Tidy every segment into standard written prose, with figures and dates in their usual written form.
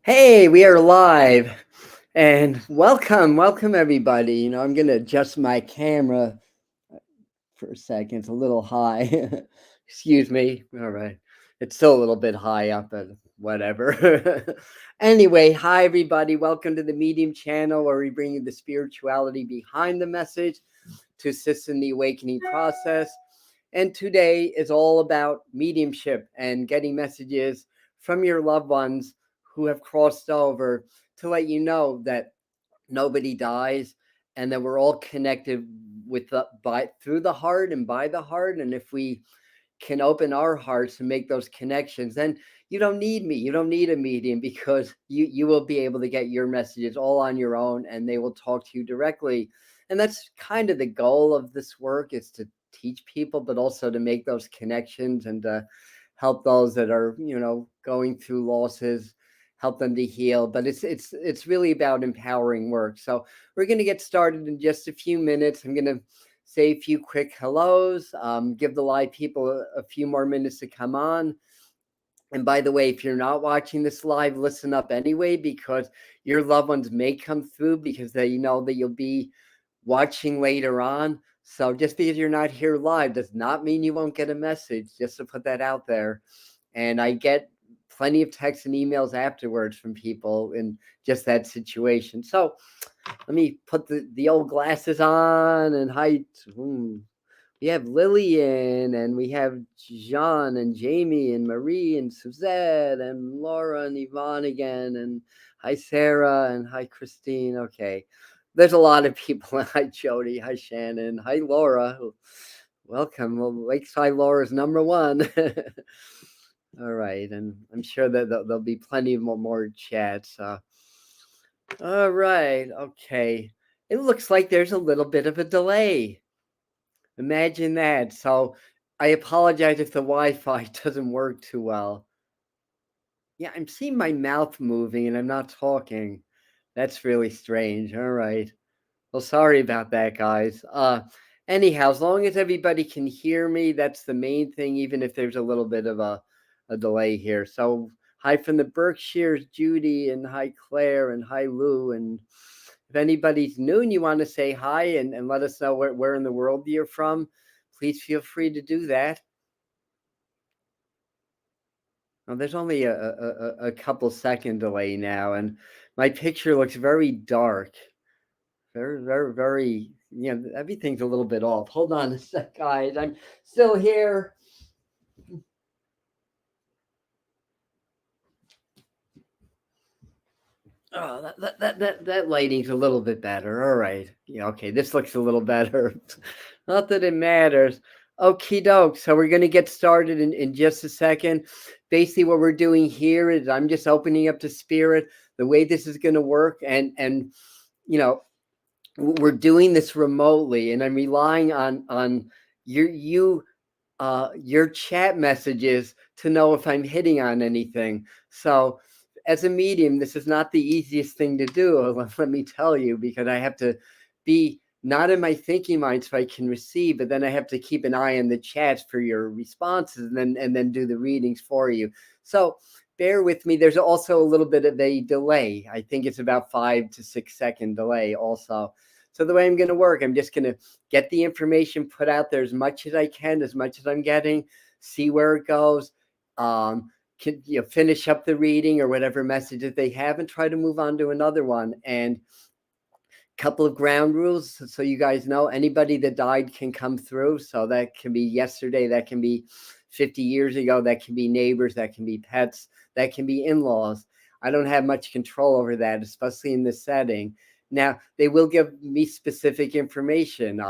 Hey, we are live and welcome everybody. I'm going to adjust my camera for a second. It's a little high. Excuse me. All right. It's still a little bit high up, but whatever. Anyway, hi everybody. Welcome to the Medium channel where we bring you the spirituality behind the message to assist in the awakening process. And today is all about mediumship and getting messages from your loved ones who have crossed over to let you know that nobody dies and that we're all connected with through the heart and by the heart. And if we can open our hearts and make those connections, then you don't need me. You don't need a medium, because you will be able to get your messages all on your own and they will talk to you directly. And that's kind of the goal of this work, is to teach people, but also to make those connections and to help those that are, going through losses, help them to heal. But it's really about empowering work. So we're going to get started in just a few minutes. I'm going to say a few quick hellos, give the live people a few more minutes to come on. And by the way, if you're not watching this live, listen up anyway, because your loved ones may come through because they know that you'll be watching later on. So just because you're not here live does not mean you won't get a message, just to put that out there. And I get plenty of texts and emails afterwards from people in just that situation. So let me put the old glasses on and hi. We have Lillian, and we have Jean and Jamie and Marie and Suzette and Laura and Yvonne again. And hi, Sarah, and hi, Christine. Okay. There's a lot of people. Hi, Jody. Hi, Shannon. Hi, Laura. Welcome. Well, Lakeside Laura's number one. All right. And I'm sure that there'll be plenty of more chats. All right. Okay. It looks like there's a little bit of a delay. Imagine that. So I apologize if the Wi-Fi doesn't work too well. Yeah, I'm seeing my mouth moving and I'm not talking. That's really strange. All right. Well, sorry about that, guys. Anyhow, as long as everybody can hear me, that's the main thing, even if there's a little bit of a delay here. So hi from the Berkshires, Judy, and hi, Claire, and hi, Lou. And if anybody's new and you want to say hi and let us know where in the world you're from, please feel free to do that. Well, there's only a couple second delay now, and my picture looks very dark. Very, very, very, everything's a little bit off. Hold on a sec, guys. I'm still here. Oh, that lighting's a little bit better. All right. Yeah, okay. This looks a little better. Not that it matters. Okie doke. So we're going to get started in just a second. Basically, what we're doing here is I'm just opening up to spirit, the way this is going to work. And we're doing this remotely, and I'm relying on your chat messages to know if I'm hitting on anything. So as a medium, this is not the easiest thing to do, let me tell you, because I have to be not in my thinking mind so I can receive, but then I have to keep an eye on the chats for your responses and then do the readings for you. So bear with me. There's also a little bit of a delay. I think it's about 5 to 6 second delay also. So the way I'm going to work, I'm just going to get the information put out there as much as I can, as much as I'm getting, see where it goes, finish up the reading or whatever message that they have, and try to move on to another one. And a couple of ground rules, so you guys know, anybody that died can come through. So that can be yesterday, that can be 50 years ago, that can be neighbors, that can be pets, that can be in-laws. I don't have much control over that, especially in this setting. Now, they will give me specific information.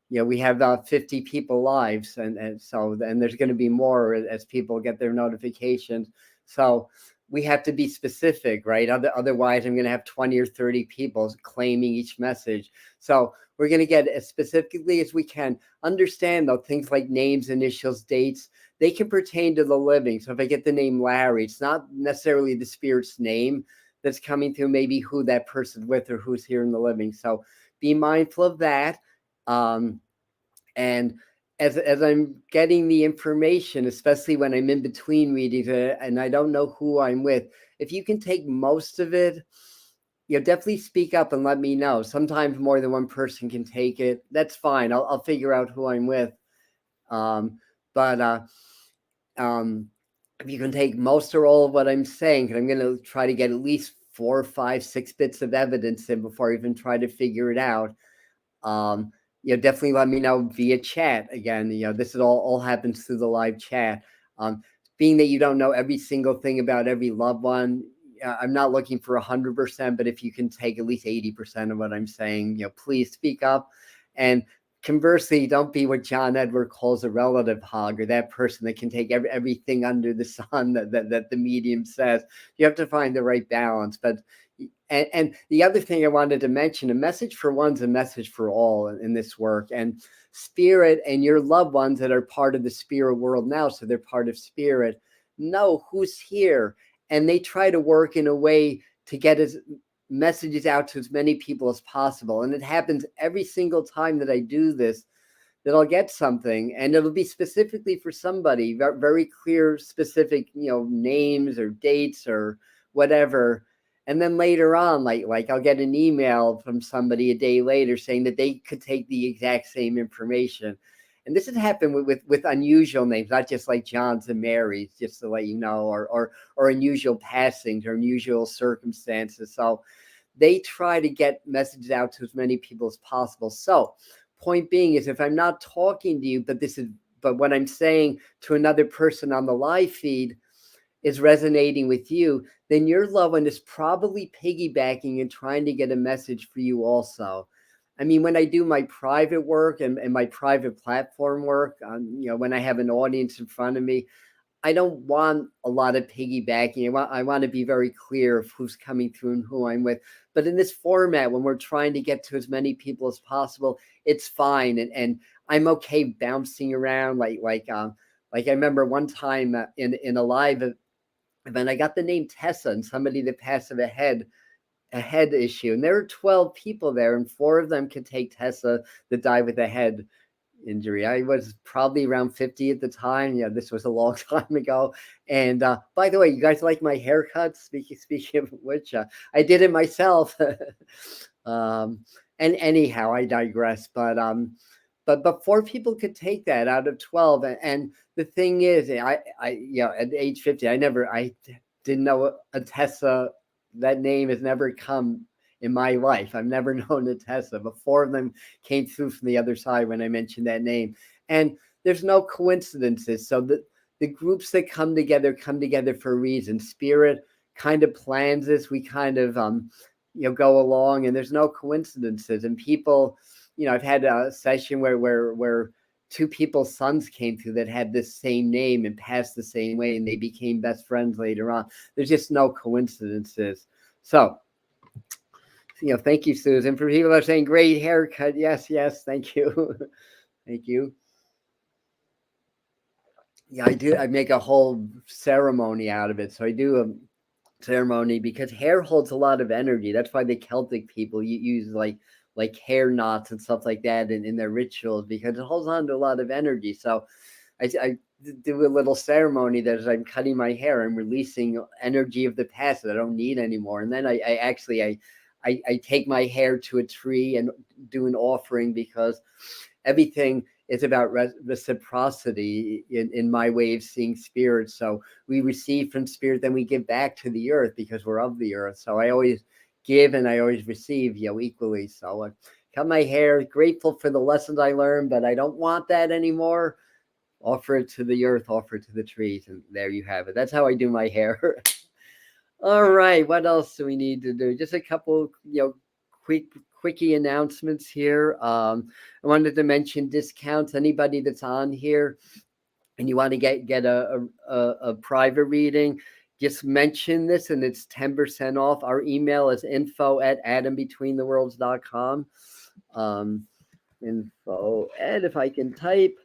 We have 50 people live, and there's going to be more as people get their notifications. So we have to be specific, right? Otherwise, I'm going to have 20 or 30 people claiming each message. So we're going to get as specifically as we can. Understand, though, things like names, initials, dates, they can pertain to the living. So if I get the name Larry, it's not necessarily the spirit's name that's coming through, maybe who that person's with or who's here in the living. So be mindful of that. And as I'm getting the information, especially when I'm in between readings and I don't know who I'm with, if you can take most of it, definitely speak up and let me know. Sometimes more than one person can take it. That's fine. I'll figure out who I'm with. But if you can take most or all of what I'm saying, because I'm going to try to get at least 4, 5, 6 bits of evidence in before I even try to figure it out. Definitely let me know via chat. Again, this is all happens through the live chat. Being that you don't know every single thing about every loved one, I'm not looking for 100%, but if you can take at least 80% of what I'm saying, please speak up. And conversely, don't be what John Edward calls a relative hog, or that person that can take everything under the sun that the medium says. You have to find the right balance. But and the other thing I wanted to mention, a message for one's a message for all in this work. And spirit and your loved ones that are part of the spirit world now, so they're part of spirit, know who's here. And they try to work in a way to get as messages out to as many people as possible. And it happens every single time that I do this, that I'll get something, and it'll be specifically for somebody, very clear, specific, names or dates or whatever. And then later on, like I'll get an email from somebody a day later saying that they could take the exact same information. And this has happened with unusual names, not just like John's and Mary's, just to let you know, or unusual passings or unusual circumstances. So they try to get messages out to as many people as possible. So point being is, if I'm not talking to you, but what I'm saying to another person on the live feed is resonating with you, then your loved one is probably piggybacking and trying to get a message for you also. I mean, when I do my private work and my private platform work, when I have an audience in front of me, I don't want a lot of piggybacking. I want to be very clear of who's coming through and who I'm with. But in this format, when we're trying to get to as many people as possible, it's fine. And I'm okay bouncing around. Like I remember one time in a live event, I got the name Tessa, and somebody that passed of a head issue. And there were 12 people there, and 4 of them could take Tessa that died with a head injury. I was probably around 50 at the time. Yeah, this was a long time ago. And by the way, you guys like my haircut? Speaking of which, I did it myself. And anyhow, I digress. But 4 people could take that out of 12. And the thing is, I at age 50, I didn't know a Tessa. That name has never come in my life. I've never known a Tessa, but 4 of them came through from the other side when I mentioned that name. And there's no coincidences. So the groups that come together for a reason. Spirit kind of plans this. We kind of go along, and there's no coincidences. And people, I've had a session where 2 people's sons came through that had this same name and passed the same way, and they became best friends later on. There's just no coincidences. So, thank you, Susan. For people that are saying great haircut, yes, thank you. Thank you. Yeah, I do. I make a whole ceremony out of it. So I do a ceremony because hair holds a lot of energy. That's why the Celtic people use like hair knots and stuff like that in their rituals, because it holds on to a lot of energy. So I do a little ceremony that as I'm cutting my hair, I'm releasing energy of the past that I don't need anymore. And then I take my hair to a tree and do an offering, because everything is about reciprocity in my way of seeing spirit. So we receive from spirit, then we give back to the earth because we're of the earth. So I always give and I always receive, equally. So I cut my hair, grateful for the lessons I learned, but I don't want that anymore. Offer it to the earth, offer it to the trees, and there you have it. That's how I do my hair. All right, what else do we need to do? Just a couple, quickie announcements here. I wanted to mention discounts. Anybody that's on here and you want to get a private reading, just mention this and it's 10% off. Our email is info@atombetweentheworlds.com. Info at, if I can type,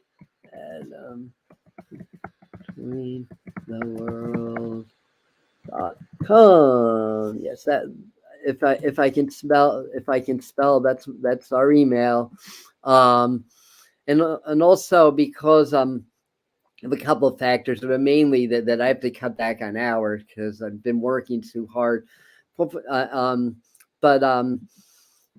between the worlds.com. Yes, that if I can spell, that's our email. and also because of a couple of factors, but mainly that I have to cut back on hours because I've been working too hard. Uh, um, but um,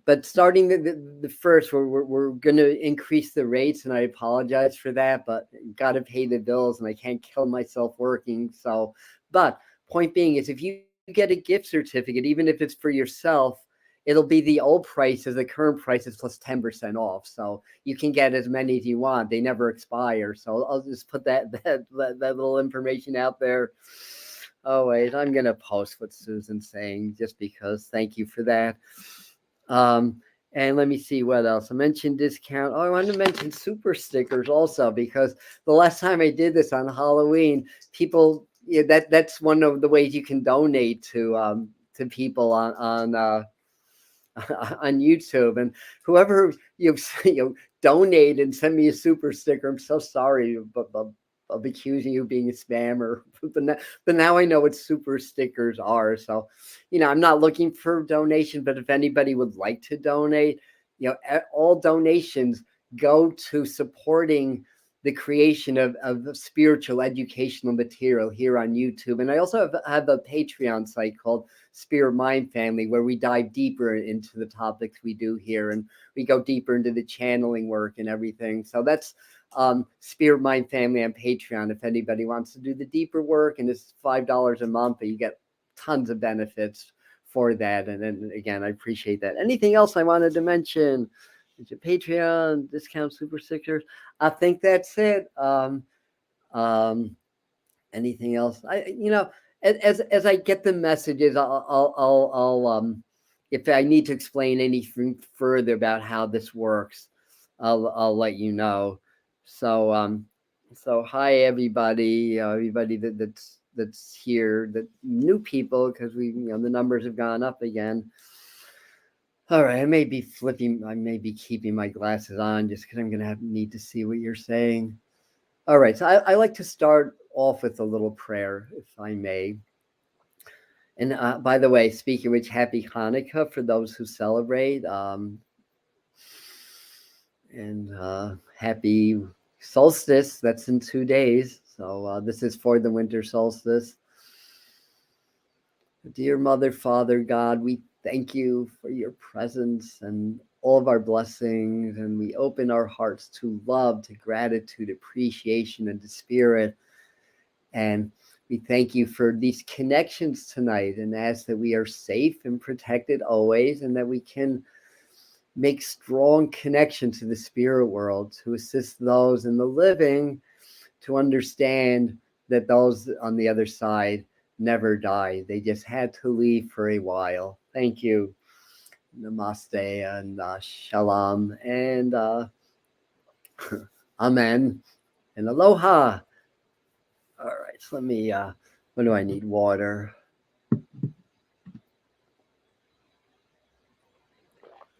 but starting the first, we're going to increase the rates, and I apologize for that. But got to pay the bills, and I can't kill myself working. So, but point being is, if you get a gift certificate, even if it's for yourself, it'll be the old price as the current price is plus 10% off. So you can get as many as you want. They never expire. So I'll just put that little information out there. Oh wait, I'm gonna post what Susan's saying just because. Thank you for that. Um, and let me see what else. I mentioned discount. Oh, I wanted to mention super stickers also because the last time I did this on Halloween, people, yeah, that's one of the ways you can donate to people on on YouTube. And whoever donate and send me a super sticker, I'm so sorry, but of accusing you of being a spammer. But now I know what super stickers are. So, I'm not looking for donation, but if anybody would like to donate, all donations go to supporting the creation of spiritual educational material here on YouTube. And I also have a Patreon site called Spirit Mind Family, where we dive deeper into the topics we do here, and we go deeper into the channeling work and everything. So that's Spirit Mind Family on Patreon. If anybody wants to do the deeper work, and it's $5 a month, but you get tons of benefits for that. And then again, I appreciate that. Anything else I wanted to mention? Is it Patreon discount super stickers? I think that's it. Um, Anything else? As I get the messages, I'll if I need to explain anything further about how this works, I'll let you know. So hi everybody, everybody that's here, that new people, because the numbers have gone up again. All right, I may be keeping my glasses on just because I'm gonna need to see what you're saying. All right, so I like to start off with a little prayer, if I may. And by the way, speaking of which, happy Hanukkah for those who celebrate, and happy solstice. That's in 2 days. So this is for the winter solstice. Dear Mother, Father, God, we thank you for your presence and all of our blessings, and we open our hearts to love, to gratitude, appreciation, and to spirit. And we thank you for these connections tonight, and ask that we are safe and protected always, and that we can make strong connection to the spirit world to assist those in the living to understand that those on the other side never died. They just had to leave for a while. Thank you. Namaste and shalom and amen and aloha. All right, so let me, what do I need? Water.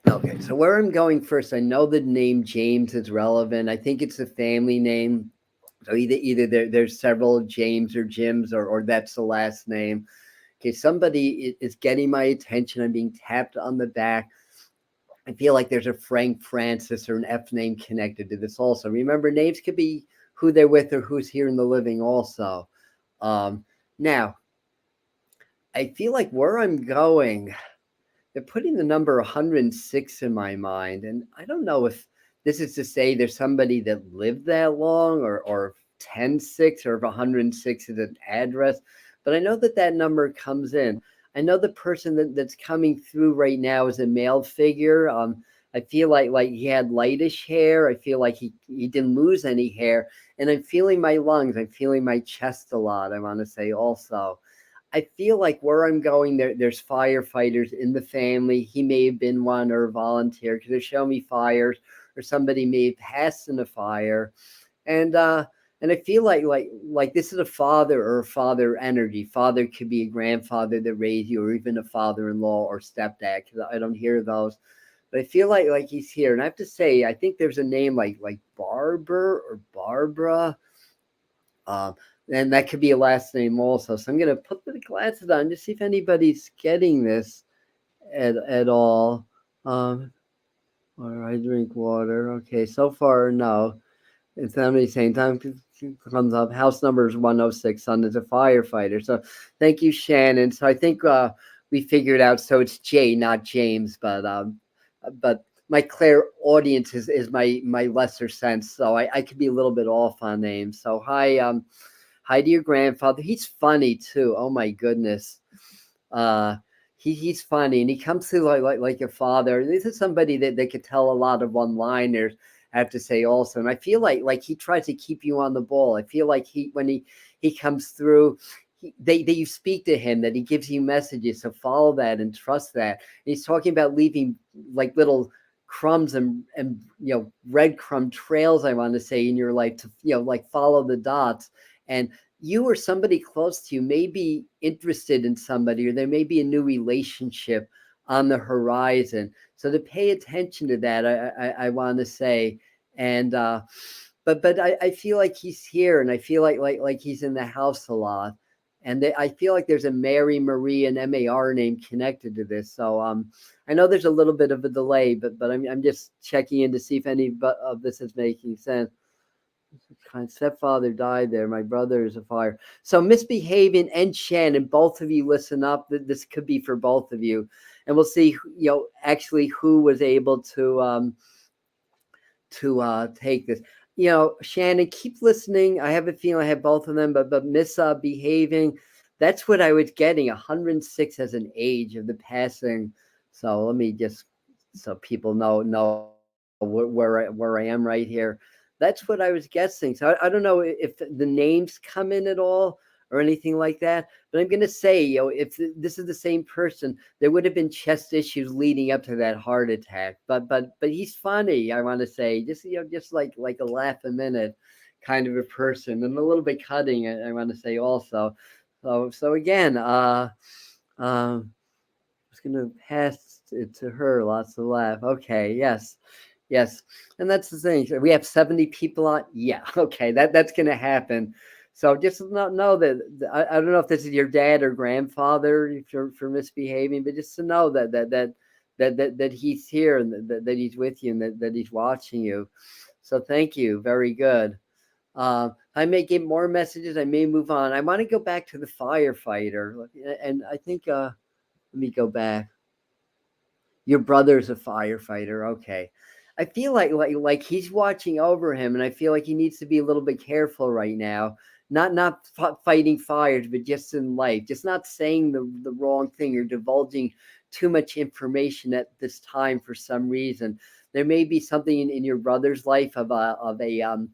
Okay, so where I'm going first, I know the name James is relevant. I think it's a family name. So either there's several James or Jims, or that's the last name. Okay, somebody is getting my attention. I'm being tapped on the back. I feel like there's a Frank Francis or an F name connected to this also. Remember, names could be who they're with or who's here in the living also. Now, I feel like where I'm going, they're putting the number 106 in my mind. And I don't know if this is to say there's somebody that lived that long, or 10-6, or if 106 is an address. But I know that number comes in. I know the person that's coming through right now is a male figure. I feel like he had lightish hair. I feel like he didn't lose any hair. And I'm feeling my lungs. I'm feeling my chest a lot, I want to say also. I feel like where I'm going, there's firefighters in the family. He may have been one or a volunteer, because they're showing me fires, or somebody may have passed in a fire. And I feel like this is a father or a father energy. Father could be a grandfather that raised you, or even a father-in-law or stepdad, because I don't hear those. But I feel like he's here. And I have to say, I think there's a name like Barber or Barbara. And that could be a last name also. So I'm going to put the glasses on to see if anybody's getting this at all. Or I drink water. Okay, so far no. It's somebody saying time comes up. House number is 106. Son is a firefighter. So thank you, Shannon. So I think we figured out. So it's Jay, not James, but my clear audience is my lesser sense. So I could be a little bit off on names. So hi to your grandfather. He's funny too. Oh my goodness. Uh, he's funny and he comes through like a father. This is somebody that could tell a lot of one-liners. I have to say also, and I feel like he tries to keep you on the ball. I feel like when he comes through, they you speak to him that he gives you messages. So follow that and trust that. And he's talking about leaving like little crumbs and breadcrumb trails. I want to say in your life to like follow the dots and you or somebody close to you may be interested in somebody, or there may be a new relationship on the horizon. So to pay attention to that, I want to say, and but I feel like he's here, and I feel like he's in the house a lot, and I feel like there's a Mary, Marie, and MAR name connected to this. So I know there's a little bit of a delay, but I'm just checking in to see if any of this is making sense. My stepfather died there. My brother is a fire. So misbehaving and Shannon, both of you listen up. This could be for both of you, and we'll see. Actually, who was able to take this. Shannon, keep listening. I have a feeling I have both of them, but misbehaving. That's what I was getting. 106 as an age of the passing. So let me just so people know where I am right here. That's what I was guessing. So I don't know if the names come in at all or anything like that. But I'm going to say, if this is the same person, there would have been chest issues leading up to that heart attack. But he's funny. I want to say, just like a laugh a minute kind of a person, and a little bit cutting. I want to say also. So again, was going to pass it to her. Lots of laugh. Okay. Yes. Yes. And that's the thing. We have 70 people on. Yeah. Okay. That's going to happen. So just not know that I don't know if this is your dad or grandfather for misbehaving, but just to know that he's here and that he's with you and that he's watching you. So thank you. Very good. I may get more messages. I may move on. I want to go back to the firefighter, and I think let me go back. Your brother's a firefighter. Okay. I feel like he's watching over him, and I feel like he needs to be a little bit careful right now. Not fighting fires, but just in life, just not saying the wrong thing or divulging too much information at this time for some reason. There may be something in your brother's life of a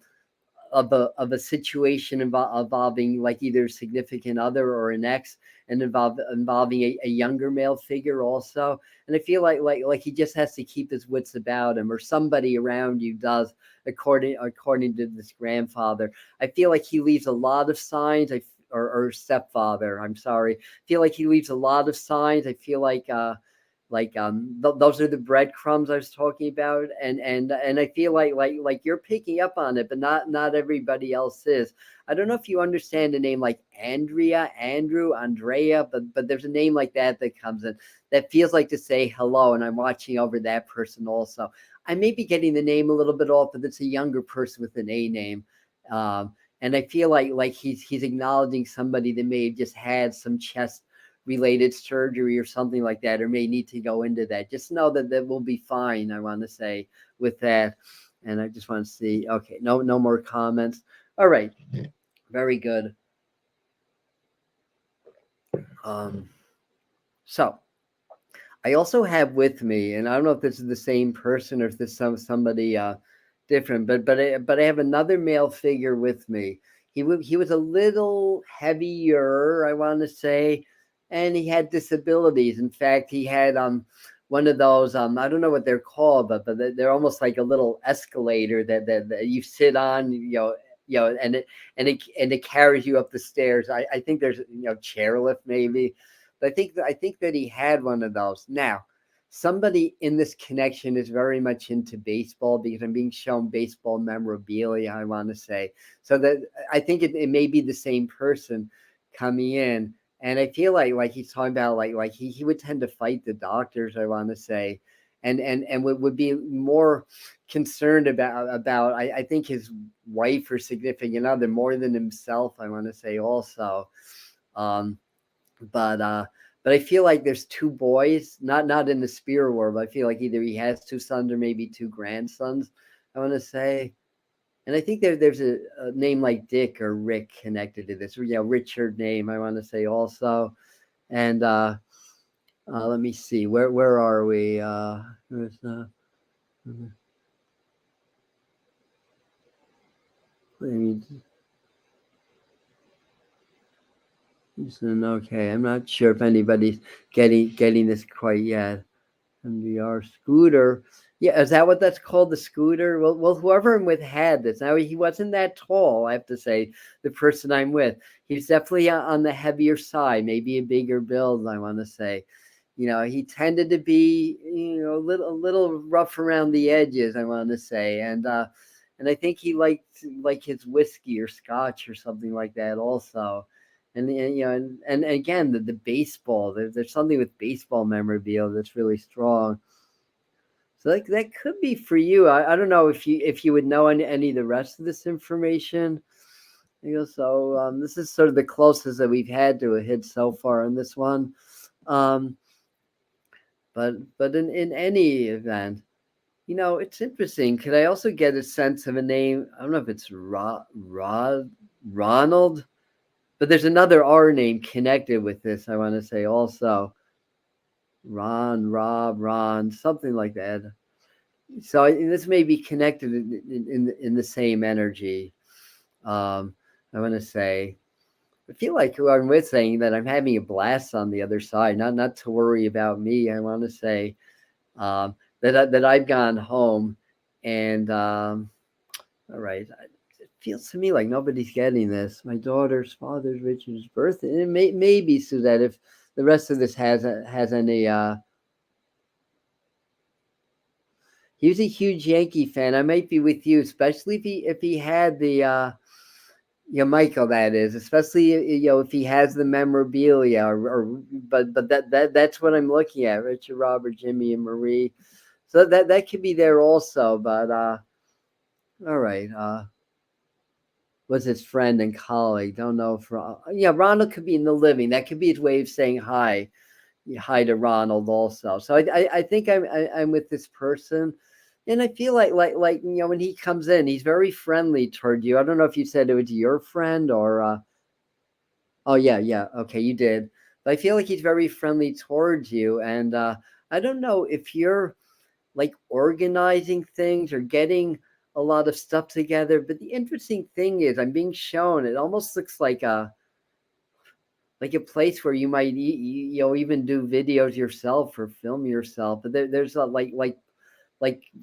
situation involving like either a significant other or an ex, and involving a younger male figure also. And I feel like he just has to keep his wits about him, or somebody around you does, according to this grandfather. I feel like he leaves a lot of signs. Or stepfather, I'm sorry. I feel like he leaves a lot of signs. I feel like those are the breadcrumbs I was talking about, and I feel like you're picking up on it, but not everybody else is. I don't know if you understand a name like Andrea, Andrew, Andrea, but there's a name like that comes in that feels like to say hello, and I'm watching over that person also. I may be getting the name a little bit off, but it's a younger person with an A name. And I feel like he's acknowledging somebody that may have just had some chest related surgery or something like that, or may need to go into that. Just know that will be fine. I want to say with that, and I just want to see. Okay, no more comments. All right, very good. Um, so I also have with me, and I don't know if this is the same person or if this is somebody different, but I have another male figure with me. He was a little heavier, I want to say, and he had disabilities. In fact, he had one of those I don't know what they're called, but they're almost like a little escalator that you sit on, and it carries you up the stairs. I think there's chairlift maybe. But I think that he had one of those. Now, somebody in this connection is very much into baseball because I'm being shown baseball memorabilia, I want to say. So that I think it may be the same person coming in. And I feel like he's talking about like he would tend to fight the doctors, I want to say. and would be more concerned about I think his wife or significant other more than himself, I want to say also. um but I feel like there's two boys, not in the spirit world, but I feel like either he has two sons or maybe two grandsons, I want to say. And I think there's a name like Dick or Rick connected to this, Richard name, I want to say also. And let me see, where are we? Let me, okay, I'm not sure if anybody's getting this quite yet. MDR scooter. Yeah, is that what that's called? The scooter? Well, whoever I'm with had this. Now he wasn't that tall, I have to say. The person I'm with, he's definitely on the heavier side, maybe a bigger build, I want to say. He tended to be, a little rough around the edges, I want to say, and I think he liked like his whiskey or scotch or something like that also. And again, the baseball, there's something with baseball memorabilia that's really strong. So that could be for you. I don't know if you would know any of the rest of this information. So this is sort of the closest that we've had to a hit so far on this one. But in any event, it's interesting. Could I also get a sense of a name? I don't know if it's Ronald. But there's another R name connected with this, I want to say also. Ron, something like that. So this may be connected in the same energy. I want to say, I feel like who I'm with saying that I'm having a blast on the other side, not to worry about me. I want to say that I've gone home, and all right. It feels to me like nobody's getting this. My daughter's father's Richard's birthday. And it may be so that if the rest of this has any. He was a huge Yankee fan. I might be with you, especially if he had the. Michael, that is, especially if he has the memorabilia, but that's what I'm looking at. Richard, Robert, Jimmy, and Marie. So that could be there also. But all right. Was his friend and colleague. Don't know if Ronald could be in the living. That could be his way of saying hi to Ronald also. So I think I'm with this person, and I feel like when he comes in, he's very friendly toward you. I don't know if you said it was your friend or oh yeah, okay, you did. But I feel like he's very friendly towards you, and I don't know if you're like organizing things or getting a lot of stuff together. But the interesting thing is, I'm being shown it almost looks like a place where you might even do videos yourself or film yourself. But there's like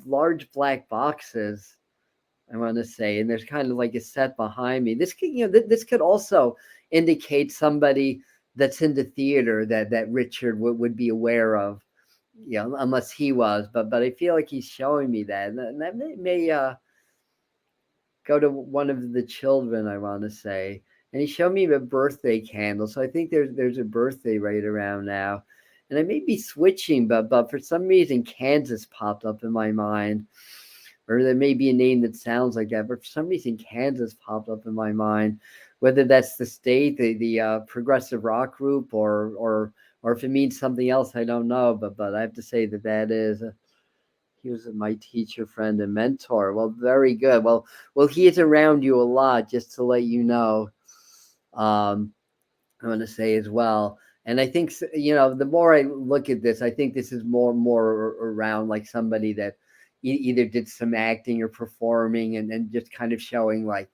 large black boxes, I want to say, and there's kind of like a set behind me. This could this could also indicate somebody that's into theater that Richard would be aware of. Unless he was, but I feel like he's showing me that, and that may go to one of the children, I want to say. And he showed me a birthday candle, so I think there's a birthday right around now, and I may be switching, but for some reason Kansas popped up in my mind, or there may be a name that sounds like that, but for some reason Kansas popped up in my mind. Whether that's the state, the progressive rock group, or if it means something else, I don't know. But I have to say that is. He was my teacher, friend, and mentor. Well, very good. Well, he is around you a lot, just to let you know. I want to say as well. And I think the more I look at this, I think this is more around like somebody that either did some acting or performing, and just kind of showing like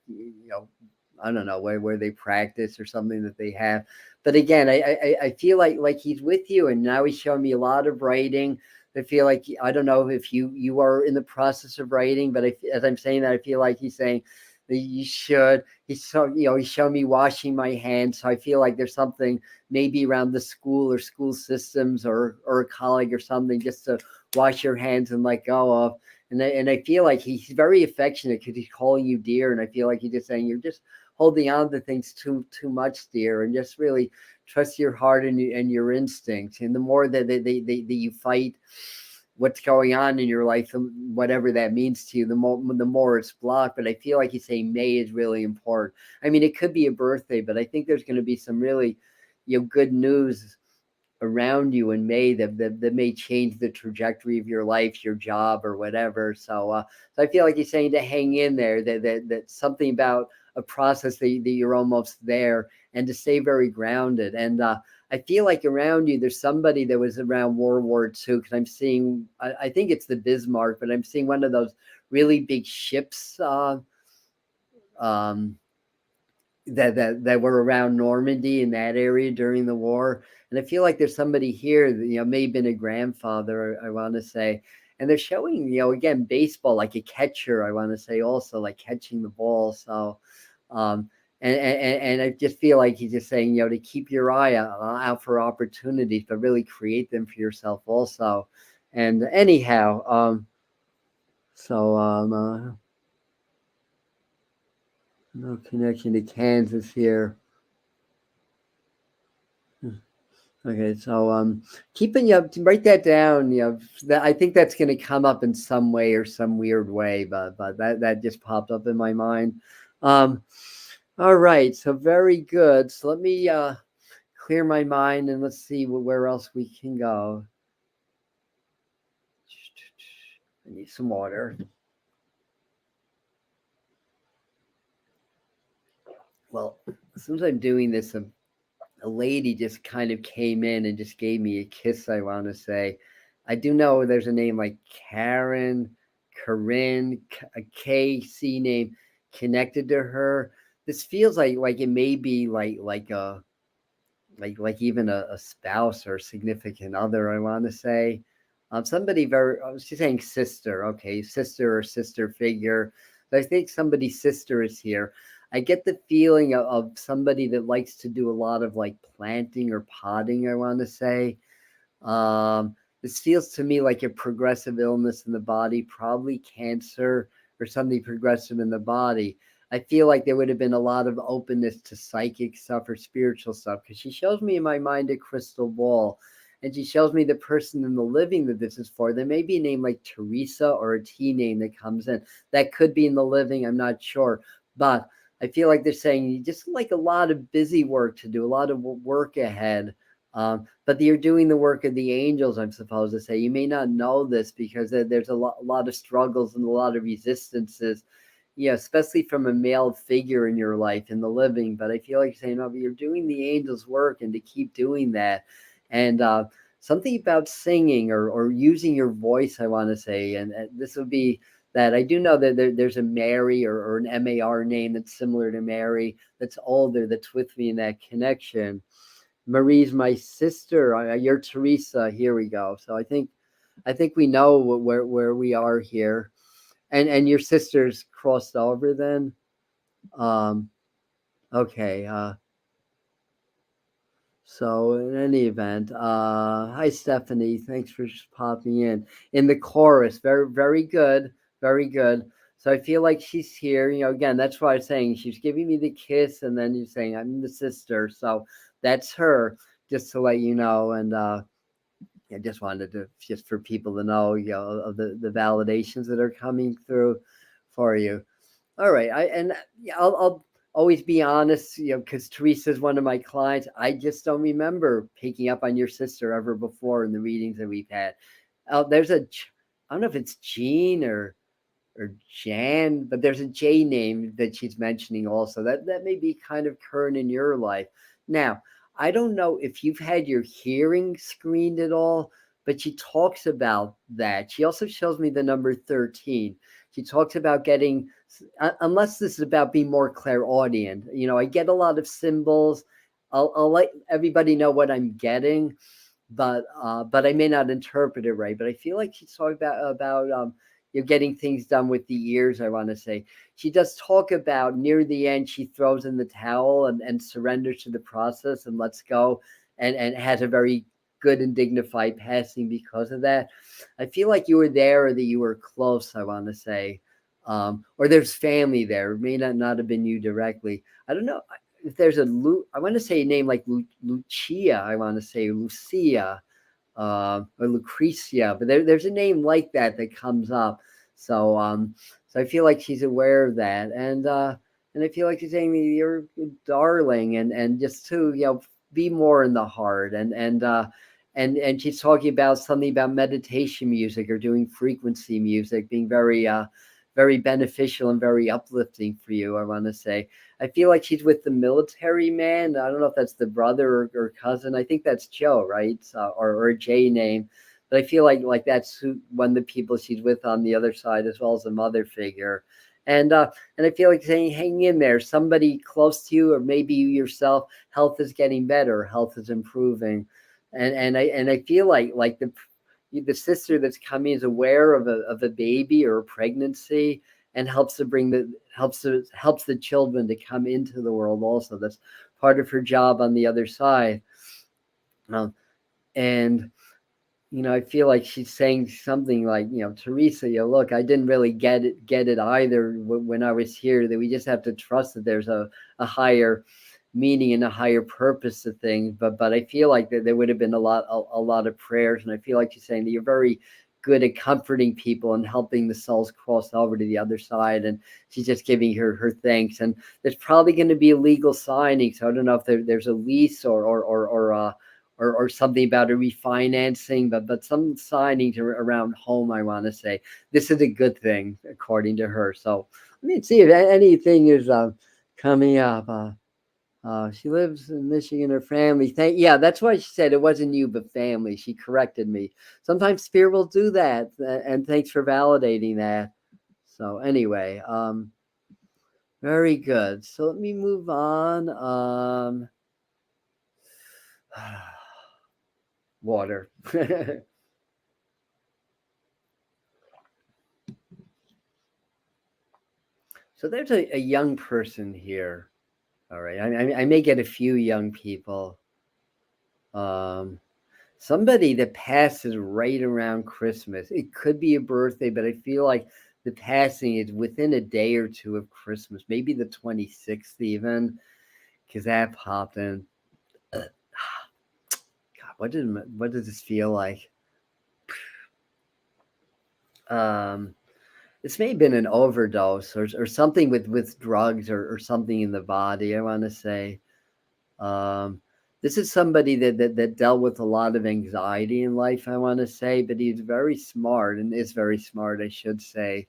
I don't know where they practice or something that they have. But again, I feel like he's with you, and now he's showing me a lot of writing. I feel like I don't know if you are in the process of writing, but as I'm saying that, I feel like he's saying that you should. He's showing me washing my hands, so I feel like there's something maybe around the school or school systems or a colleague or something, just to wash your hands and let go of. And I feel like he's very affectionate because he's calling you dear, and I feel like he's just saying you're just holding on to things too much, dear, and just really trust your heart and your instincts. And the more that you fight what's going on in your life, whatever that means to you, the more it's blocked. But I feel like he's saying May is really important. I mean, it could be a birthday, but I think there's going to be some really, good news around you in May that may change the trajectory of your life, your job, or whatever. So I feel like he's saying to hang in there. That something about a process that you're almost there, and to stay very grounded. And I feel like around you, there's somebody that was around World War II, because I'm seeing, I think it's the Bismarck, but I'm seeing one of those really big ships um, that were around Normandy in that area during the war. And I feel like there's somebody here that, may have been a grandfather, I want to say. And they're showing, again, baseball, like a catcher, I want to say, also like catching the ball. So, and I just feel like he's just saying, to keep your eye out for opportunities, but really create them for yourself also. And anyhow, no connection to Kansas here. Okay, so keeping write that down. That I think that's going to come up in some way or some weird way, but that just popped up in my mind. All right, so very good. So let me clear my mind, and let's see where else we can go. I need some water. Well, as soon as I'm doing this, a lady just kind of came in and just gave me a kiss, I want to say. I do know there's a name like Karen, Corinne, a KC name connected to her. This feels like it may be like even a spouse or a significant other, I want to say. Somebody I was just saying sister, okay, sister or sister figure. But I think somebody's sister is here. I get the feeling of somebody that likes to do a lot of like planting or potting, I want to say. This feels to me like a progressive illness in the body, probably cancer or something progressive in the body. I feel like there would have been a lot of openness to psychic stuff or spiritual stuff, because she shows me in my mind a crystal ball, and she shows me the person in the living that this is for. There may be a name like Teresa or a T name that comes in. That could be in the living, I'm not sure. But I feel like they're saying you just like a lot of busy work to do, a lot of work ahead. But you're doing the work of the angels, I'm supposed to say. You may not know this because there's a lot of struggles and a lot of resistances, especially from a male figure in your life, in the living. But I feel like saying, but you're doing the angels' work, and to keep doing that. And something about singing or using your voice, I want to say. And this would be that I do know that there's a Mary or an MAR name that's similar to Mary, that's older, that's with me in that connection. Marie's my sister. You're Teresa. Here we go. So I think we know where we are here, and your sister's crossed over then. Okay. So in any event, hi Stephanie. Thanks for just popping in the chorus. Very, very good. Very good. So I feel like she's here. Again, that's why I'm saying she's giving me the kiss, and then you're saying I'm the sister. So that's her, just to let you know. And I just wanted to, just for people to know, of the validations that are coming through for you. All right. I'll always be honest, because Teresa's one of my clients. I just don't remember picking up on your sister ever before in the readings that we've had. There's I don't know if it's Jean or Jan, but there's a J name that she's mentioning also. That may be kind of current in your life. Now, I don't know if you've had your hearing screened at all, but she talks about that. She also shows me the number 13. She talks about getting, unless this is about being more clairaudient. I get a lot of symbols. I'll let everybody know what I'm getting, but I may not interpret it right. But I feel like she's talking about you're getting things done with the ears, I want to say. She does talk about near the end, she throws in the towel and surrenders to the process and lets go, and has a very good and dignified passing because of that. I feel like you were there, or that you were close, I want to say. Or there's family there. It may not have been you directly. I don't know if there's I want to say a name like Lucia, I want to say Lucia. or Lucretia, but there's a name like that that comes up. So so I feel like she's aware of that, and I feel like she's saying you're a darling, and just to be more in the heart, and she's talking about something about meditation music or doing frequency music being very beneficial and very uplifting for you. I want to say. I feel like she's with the military man. I don't know if that's the brother or cousin. I think that's Joe, right? So, or a J name. But I feel like that's one of the people she's with on the other side, as well as a mother figure. And I feel like saying, hang in there. Somebody close to you, or maybe you yourself, health is getting better. Health is improving, and I feel like the sister that's coming is aware of a baby or a pregnancy, and helps to bring helps the children to come into the world also. That's part of her job on the other side. And I feel like she's saying something like, Teresa, look, I didn't really get it either when I was here, that we just have to trust that there's a higher meaning and a higher purpose to things. But I feel like there would have been a lot of prayers, and I feel like she's saying that you're very good at comforting people and helping the souls cross over to the other side, and she's just giving her thanks. And there's probably going to be a legal signing, so I don't know if there's a lease or something about a refinancing, but some signing around home. I want to say this is a good thing according to her. So let me see if anything is coming up. She lives in Michigan. Her family. Yeah, that's why she said it wasn't you, but family. She corrected me. Sometimes spirit will do that, and thanks for validating that. So anyway, very good. So let me move on. Water. So there's a young person here. All right, I may get a few young people. Somebody that passes right around Christmas. It could be a birthday, but I feel like the passing is within a day or two of Christmas, maybe the 26th even, because that popped in. God, what does this feel like? This may have been an overdose or something with drugs or something in the body. I want to say. This is somebody that dealt with a lot of anxiety in life, I want to say, but he's very smart and is very smart, I should say.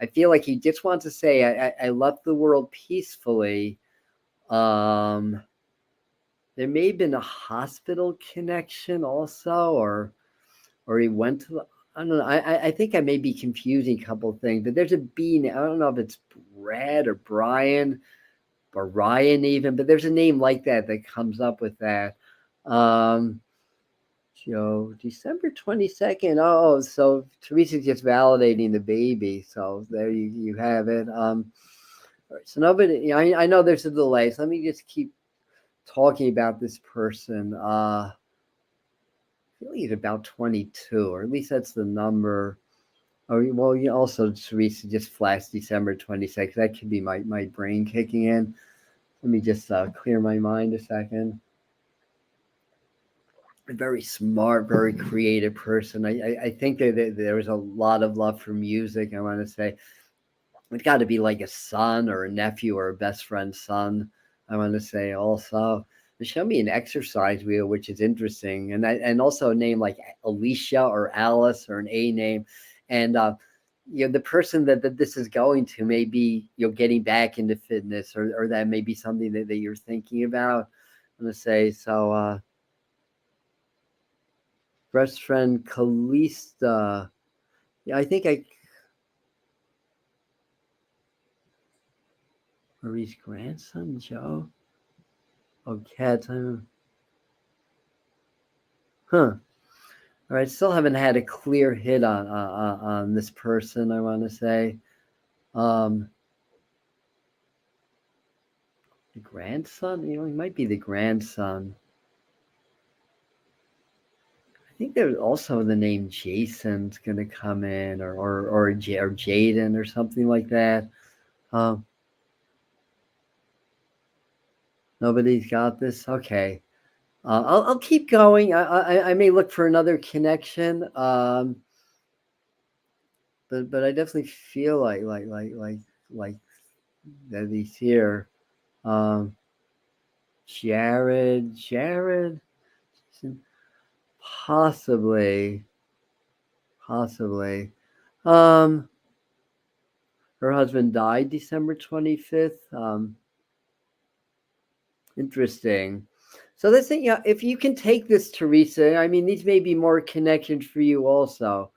I feel like he just wants to say, I left the world peacefully. There may have been a hospital connection also, or he went to I don't know. I think I may be confusing a couple of things, but there's a B. I don't know if it's Brad or Brian or Ryan even, but there's a name like that comes up with that. Um, Joe, December 22nd. Oh, so Teresa's just validating the baby. So there you have it. All right, so nobody, I know there's a delay, so let me just keep talking about this person. I feel he's about 22, or at least that's the number. Oh, well, also Teresa just flashed December 26th. That could be my brain kicking in. Let me just clear my mind a second. A very smart, very creative person. I think that there was a lot of love for music. I want to say it's got to be like a son or a nephew or a best friend's son. I want to say also. They show me an exercise wheel, which is interesting, and also a name like Alicia or Alice or an A name, and the person that this is going to may be getting back into fitness, or that may be something that you're thinking about. I'm gonna say so. Best friend Kalista. Yeah, I think Marie's grandson Joe. Oh, Cat. Huh. All right, still haven't had a clear hit on this person. I want to say, the grandson. He might be the grandson. I think there's also the name Jason's going to come in, or Jaden or something like that. Nobody's got this. Okay. I'll keep going. I may look for another connection, but I definitely feel like that he's here. Um, Jared, possibly, possibly. Um, Her husband died December 25th. Interesting. So this thing, yeah, if you can take this, Teresa, I mean, these may be more connections for you also.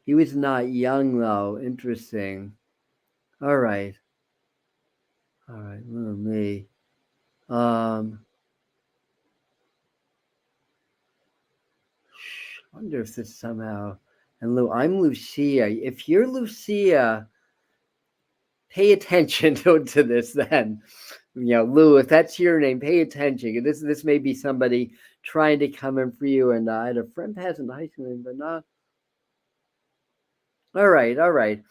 He was not young though. Interesting. All right. All right. Little me. Um, I wonder if this somehow. And Lou, I'm Lucia. If you're Lucia, pay attention to this then. Lou, if that's your name, pay attention. This may be somebody trying to come in for you. And I had a friend pass in high school, but not. All right, all right.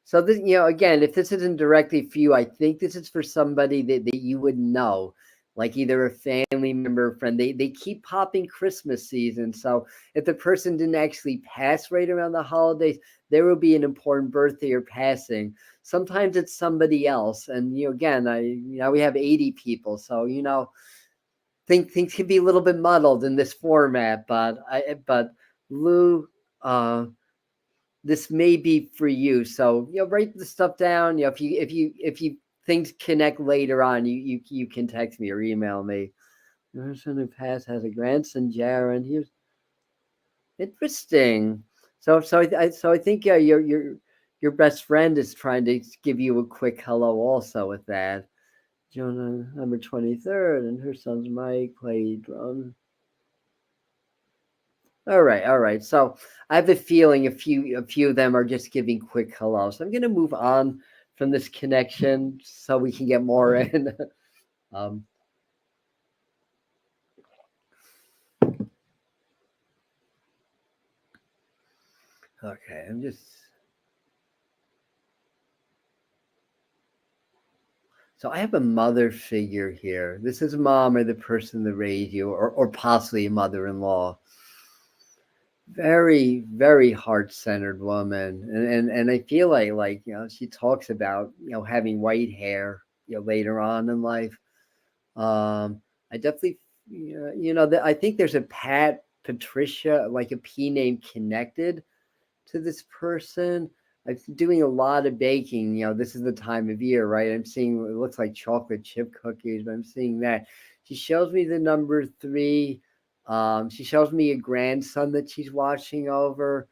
So this, again, if this isn't directly for you, I think this is for somebody that you would know, like either a family member or friend. They keep popping Christmas season. So if the person didn't actually pass right around the holidays, there will be an important birthday or passing. Sometimes it's somebody else. And again, we have 80 people. So things can be a little bit muddled in this format, but Lou, this may be for you. So write the stuff down. If you things connect later on, you can text me or email me. The person who passed has a grandson, Jaron. He's interesting. So I think your best friend is trying to give you a quick hello also with that. Jonah, number 23rd, and her son's Mike played drums. All right, all right. So I have a feeling a few of them are just giving quick hellos. I'm going to move on from this connection so we can get more in. um, okay, I'm just. So I have a mother figure here. This is mom or the person that raised you, or possibly a mother-in-law. Very, very heart-centered woman, and I feel like she talks about having white hair later on in life. I definitely, that I think there's a Patricia, like a P name connected to this person. I'm doing a lot of baking. This is the time of year, right? I'm seeing it looks like chocolate chip cookies, but I'm seeing that. She shows me the number 3. She shows me a grandson that she's watching over.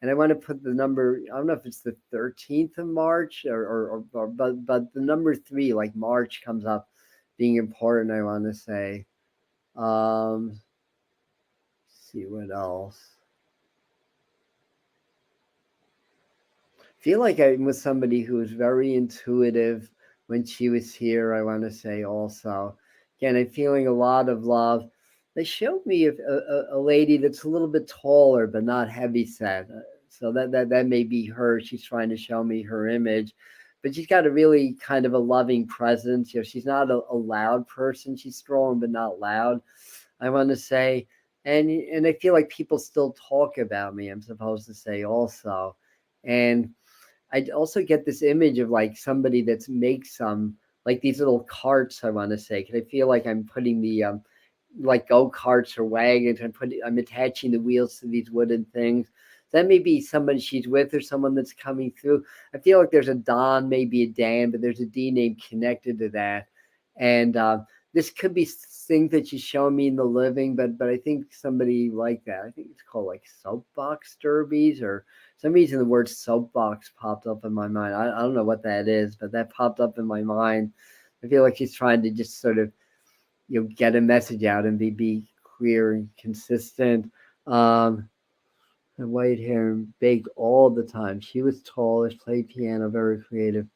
And I want to put the number. I don't know if it's the 13th of March but the number 3, like March, comes up being important. I want to say. Let's see what else. Feel like I'm with somebody who was very intuitive when she was here. I want to say also. Again, I'm feeling a lot of love. They showed me a lady that's a little bit taller but not heavy set. So that may be her. She's trying to show me her image, but she's got a really kind of a loving presence. She's not a loud person. She's strong but not loud, I want to say. And I feel like people still talk about me, I'm supposed to say also. And I also get this image of like somebody that's makes some like these little carts, I want to say, because I feel like I'm putting the like go karts or wagons. I'm attaching the wheels to these wooden things. That may be somebody she's with or someone that's coming through. I feel like there's a Don, maybe a Dan, but there's a D name connected to that. And this could be things that she's showing me in the living, but I think somebody like that. I think it's called like soapbox derbies, or some reason the word soapbox popped up in my mind. I don't know what that is, but that popped up in my mind. I feel like she's trying to just sort of get a message out and be clear and consistent. And white hair and baked all the time. She was tallish, played piano, very creative.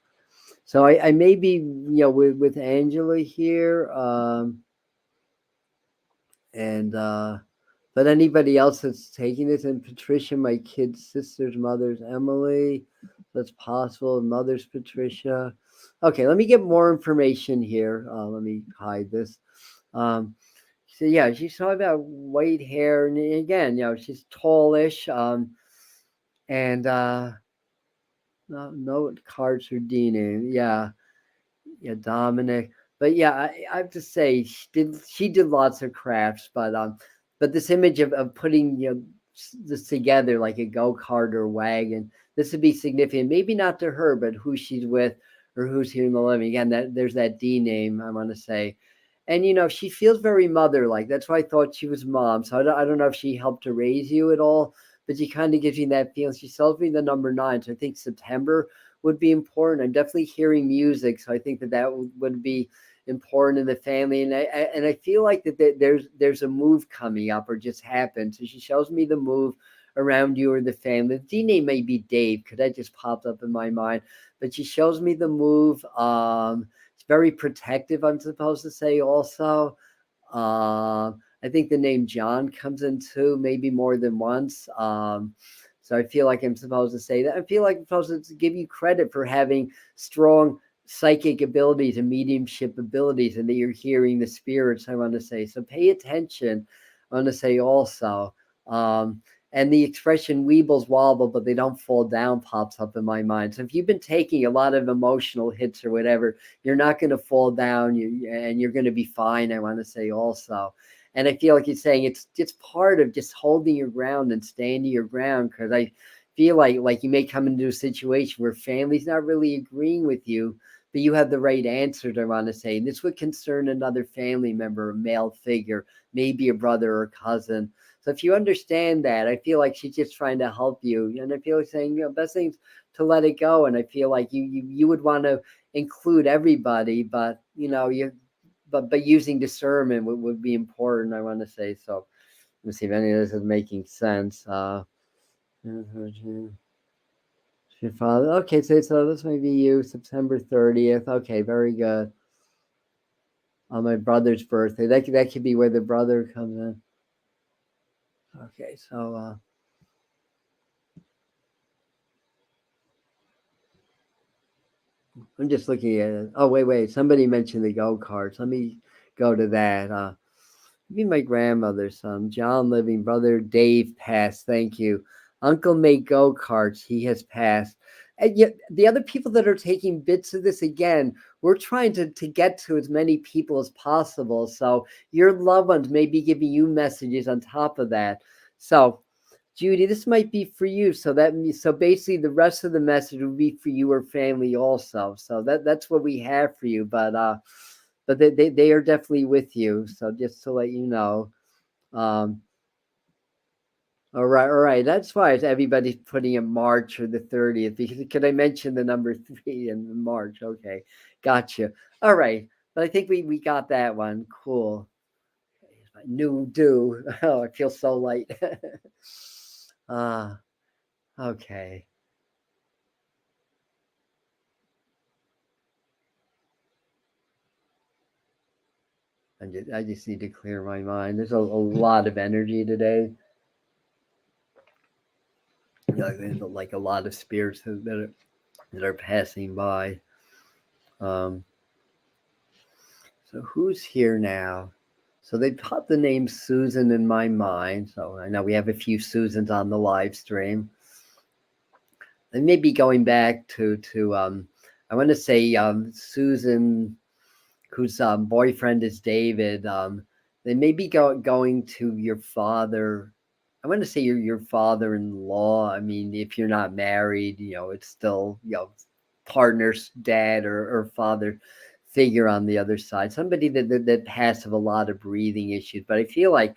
So I may be with Angela here, and but anybody else that's taking this, and Patricia, my kid's sister's mother's Emily, that's possible. Mother's Patricia. Okay, let me get more information here. Let me hide this. Um, so yeah, she's talking about white hair, and again, she's tallish. And no cards for Dina. Yeah, Dominic. But yeah, I have to say she did lots of crafts, but this image of putting this together like a go-kart or wagon, this would be significant. Maybe not to her, but who she's with or who's here in the living. Again, that there's that D name I want to say, and she feels very mother-like. That's why I thought she was mom. So I don't know if she helped to raise you at all, but she kind of gives you that feeling. She sells me the number 9, so I think September would be important. I'm definitely hearing music, so I think that would be important in the family. And I feel like that there's a move coming up or just happened. So she shows me the move around you or the family. The D name may be Dave because that just popped up in my mind. But she shows me the move. It's very protective, I'm supposed to say also. I think the name John comes in too, maybe more than once. So I feel like I'm supposed to say that. I feel like I'm supposed to give you credit for having strong psychic abilities and mediumship abilities, and that you're hearing the spirits, I want to say. So pay attention, I want to say also. And the expression weebles wobble, but they don't fall down pops up in my mind. So if you've been taking a lot of emotional hits or whatever, you're not going to fall down, and you're going to be fine, I want to say also. And I feel like you're saying it's part of just holding your ground and standing your ground, because I feel like you may come into a situation where family's not really agreeing with you, but you have the right answers, I want to say. And this would concern another family member, a male figure, maybe a brother or cousin. So if you understand that, I feel like she's just trying to help you. And I feel like saying, best thing's to let it go. And I feel like you would want to include everybody, but but using discernment would be important, I want to say. So let's see if any of this is making sense. Your father. Okay, so this may be you, September 30th. Okay, very good. On my brother's birthday. That could be where the brother comes in. Okay, so I'm just looking at it. Oh, wait. Somebody mentioned the go-karts. Let me go to that. Maybe my grandmother's son, John living, brother Dave passed. Thank you. Uncle made go-karts. He has passed. And yet the other people that are taking bits of this, again, we're trying to get to as many people as possible. So your loved ones may be giving you messages on top of that. So Judy, this might be for you. So basically the rest of the message will be for you or family also. So that's what we have for you. But they are definitely with you. So just to let you know. Um, all right. That's why everybody's putting in March or the 30th, because could I mention the number 3 in March? Okay, gotcha. All right, but I think we got that one. Cool. New do. Oh, I feel so light. uh, okay. I just need to clear my mind. There's a lot of energy today. There's like a lot of spirits that are passing by. Um, so who's here now? So they put the name Susan in my mind. So I know we have a few Susans on the live stream. They may be going back to I want to say Susan, whose boyfriend is David. They may be going to your father. I want to say your father-in-law. I mean, if you're not married, it's still partner's dad or father figure on the other side. Somebody that has a lot of breathing issues. But I feel like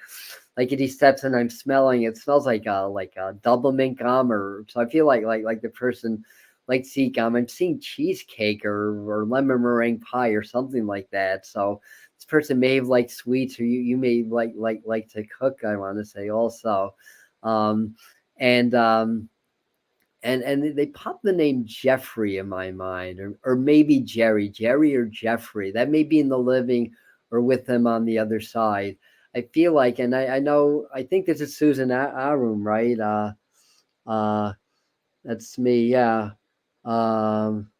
if he steps in, I'm smelling. It smells like a double mint gum, or so I feel like the person like see gum. I'm seeing cheesecake or lemon meringue pie or something like that. So this person may have liked sweets, or you may like to cook, I want to say also. Um, and and they pop the name Jeffrey in my mind, or maybe Jerry or Jeffrey. That may be in the living or with them on the other side. I feel like, and I know, I think this is Susan Arum, right? Uh, that's me, yeah. Um,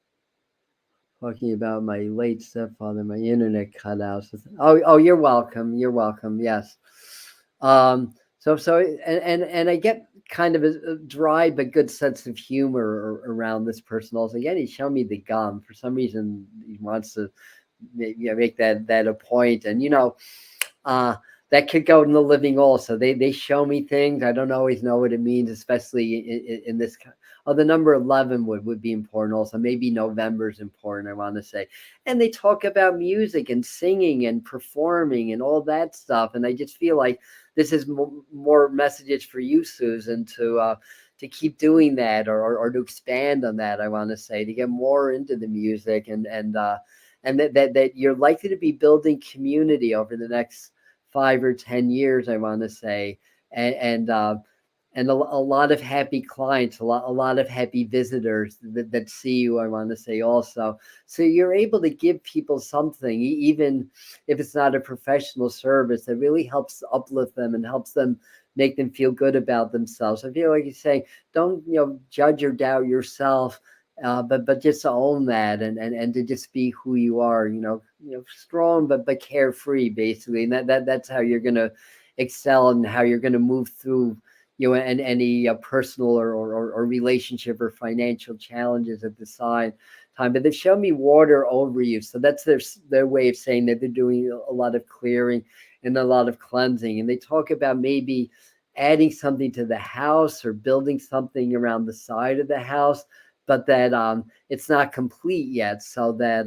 talking about my late stepfather. My internet cut out. Oh, you're welcome. You're welcome. Yes. So, and I get kind of a dry but good sense of humor around this person. Also, again, he showed me the gum. For some reason, he wants to make that a point. And uh, that could go in the living also. They show me things. I don't always know what it means, especially in this. Oh, the number 11 would be important also. Maybe November is important, I want to say. And they talk about music and singing and performing and all that stuff. And I just feel like this is more messages for you, Susan, to keep doing that or to expand on that, I want to say, to get more into the music and that you're likely to be building community over the next 5 or 10 years, I want to say, and a lot of happy clients, a lot of happy visitors that see you, I want to say also. So you're able to give people something, even if it's not a professional service, that really helps uplift them and helps them make them feel good about themselves. I feel like you're saying, don't judge or doubt yourself, but just own that and to just be who you are, strong but carefree, basically. And that's how you're gonna excel and how you're gonna move through and any personal or relationship or financial challenges at the time. But they've shown me water over you, so that's their way of saying that they're doing a lot of clearing and a lot of cleansing. And they talk about maybe adding something to the house or building something around the side of the house, but that it's not complete yet, so that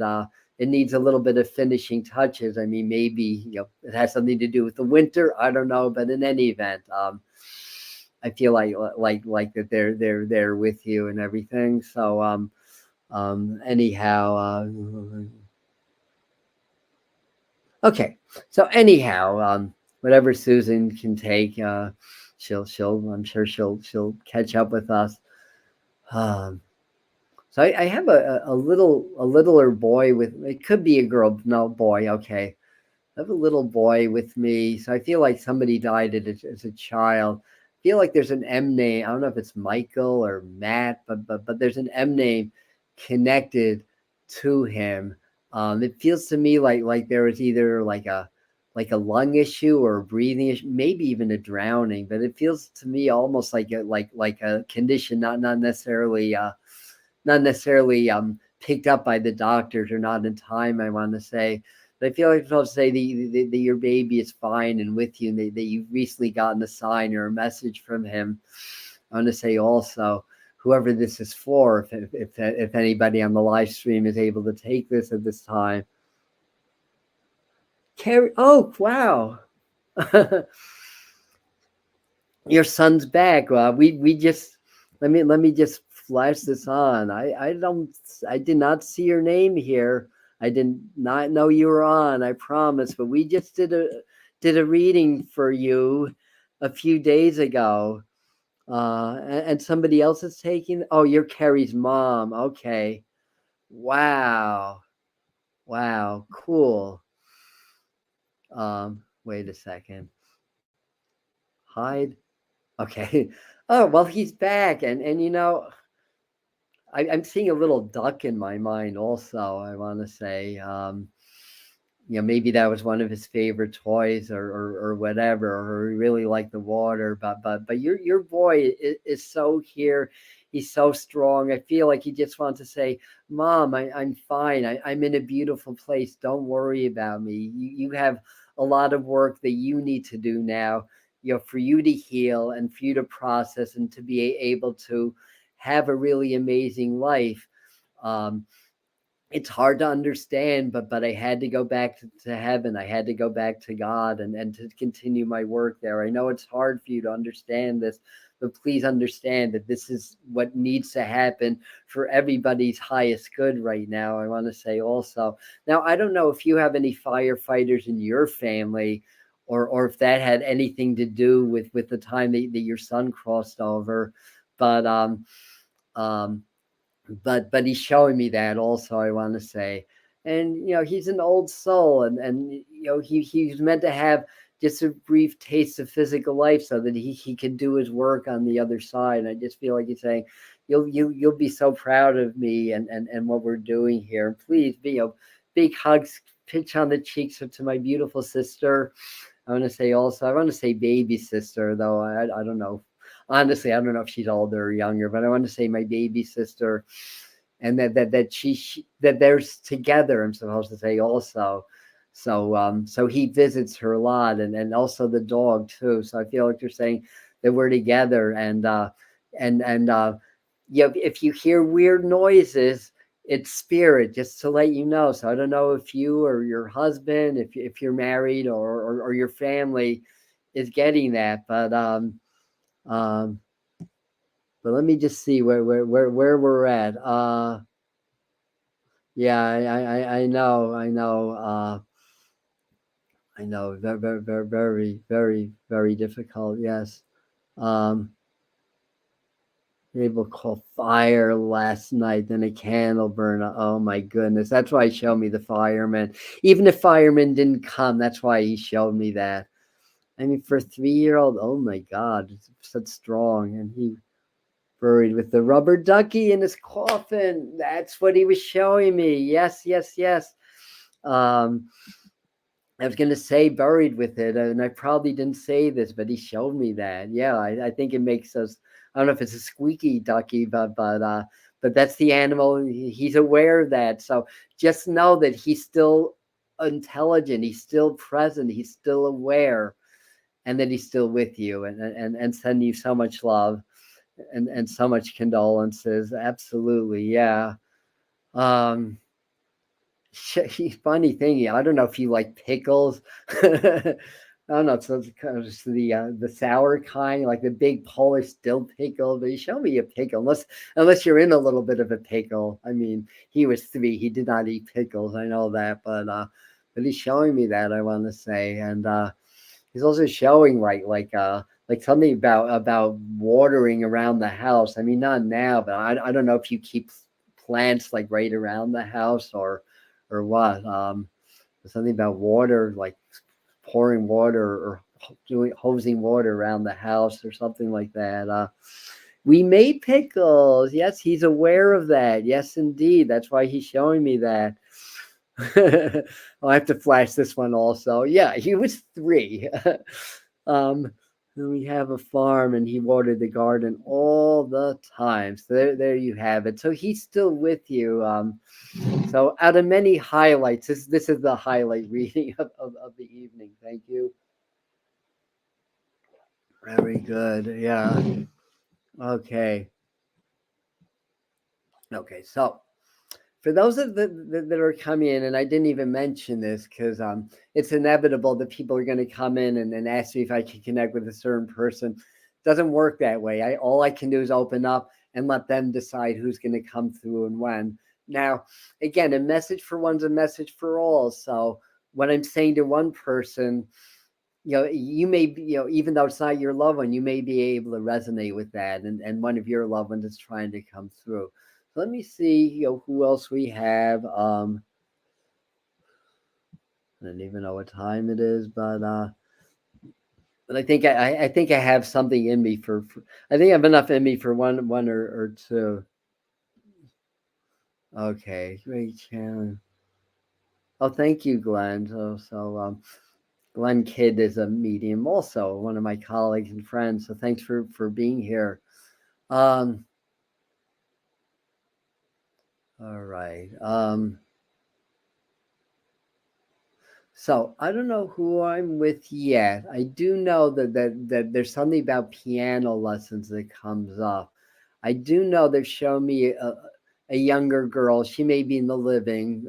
it needs a little bit of finishing touches. I mean, maybe it has something to do with the winter. I don't know, but in any event, I feel like that they're there with you and everything. So anyhow, okay. So anyhow, whatever Susan can take, she'll I'm sure she'll catch up with us. Um, So I have a littler boy with, it could be a girl, no, boy, okay. I have a little boy with me, so I feel like somebody died as a child. I feel like there's an M name. I don't know if it's Michael or Matt, but there's an M name connected to him. It feels to me like there was either like a lung issue or a breathing issue, maybe even a drowning. But it feels to me almost like a condition, not necessarily picked up by the doctors or not in time, I want to say. But I feel like I'm supposed to say that your baby is fine and with you, and that you've recently gotten a sign or a message from him. I want to say also, whoever this is for, if anybody on the live stream is able to take this at this time. Carrie, oh, wow. Your son's back. We just let me just flash this on. I did not see your name here. I did not know you were on, I promise, but we just did a reading for you a few days ago. And somebody else is taking, oh, you're Carrie's mom. Okay. Wow. Wow, cool. Wait a second. Hide. Okay. Oh, well, he's back. And I'm seeing a little duck in my mind also, I want to say. Maybe that was one of his favorite toys or whatever, or he really liked the water. But your boy is so here. He's so strong. I feel like he just wants to say, Mom, I'm fine. I'm in a beautiful place. Don't worry about me. You have a lot of work that you need to do now, for you to heal and for you to process and to be able to have a really amazing life. It's hard to understand, but I had to go back to heaven. I had to go back to God and to continue my work there. I know it's hard for you to understand this, but please understand that this is what needs to happen for everybody's highest good right now, I want to say also. Now, I don't know if you have any firefighters in your family, or if that had anything to do with the time that your son crossed over, but but he's showing me that also, I want to say. And he's an old soul, and he's meant to have just a brief taste of physical life so that he could do his work on the other side. And I just feel like he's saying, you'll be so proud of me and what we're doing here. Please be, big hugs, pinch on the cheeks to my beautiful sister. I want to say also, I want to say baby sister, though I don't know. Honestly, I don't know if she's older or younger, but I want to say my baby sister, and that that they're together. I'm supposed to say also. So he visits her a lot, and also the dog too. So I feel like they're saying that we're together, and if you hear weird noises, it's spirit, just to let you know. So I don't know if you or your husband, if you're married, or your family is getting that, um but let me just see where we're at. Yeah, I know, very very difficult. Yes. um Able to call fire last night, then a candle burn. Oh my goodness. That's why he showed me the fireman. Even if firemen didn't come, that's why he showed me that. I mean, for a 3-year-old, oh my God, it's such strong. And he buried with the rubber ducky in his coffin. That's what he was showing me. Yes, yes, yes. Um, I was going to say buried with it, and I probably didn't say this, but he showed me that. Yeah, I think it makes us. I don't know if it's a squeaky ducky, but that's the animal. He's aware of that, so just know that he's still intelligent. He's still present. He's still aware, and that he's still with you, and sending you so much love, and so much condolences. Absolutely, yeah. Um, Funny thing, I don't know if you like pickles. I don't know, so it's kind of just the sour kind, like the big Polish dill pickle. But you show me a pickle, unless you're in a little bit of a pickle. I mean, he was 3; he did not eat pickles. I know that, but he's showing me that. I want to say, and he's also showing like something about watering around the house. I mean, not now, but I don't know if you keep plants like right around the house or what. Something about water, like pouring water or doing hosing water around the house or something like that. We made pickles. Yes, he's aware of that. Yes, indeed. That's why he's showing me that. I'll have to flash this one also. Yeah, he was 3. um, we have a farm, and he watered the garden all the time. So there you have it. So he's still with you. So out of many highlights, this is the highlight reading of the evening. Thank you. Very good. Yeah. Okay. Okay. So for those that are coming in, and I didn't even mention this because it's inevitable that people are going to come in and ask me if I can connect with a certain person. It doesn't work that way. All I can do is open up and let them decide who's going to come through and when. Now, again, a message for one's a message for all. So what I'm saying to one person, you may be, even though it's not your loved one, you may be able to resonate with that, and one of your loved ones is trying to come through. So let me see, who else we have. I don't even know what time it is, but I think I think I have something in me for I think I have enough in me for one or two. Okay, great challenge. Oh, thank you, Glenn. Glenn Kidd is a medium, also one of my colleagues and friends. So thanks for being here. Um, all right. So I don't know who I'm with yet. I do know that there's something about piano lessons that comes up. I do know they've shown me a younger girl. She may be in the living.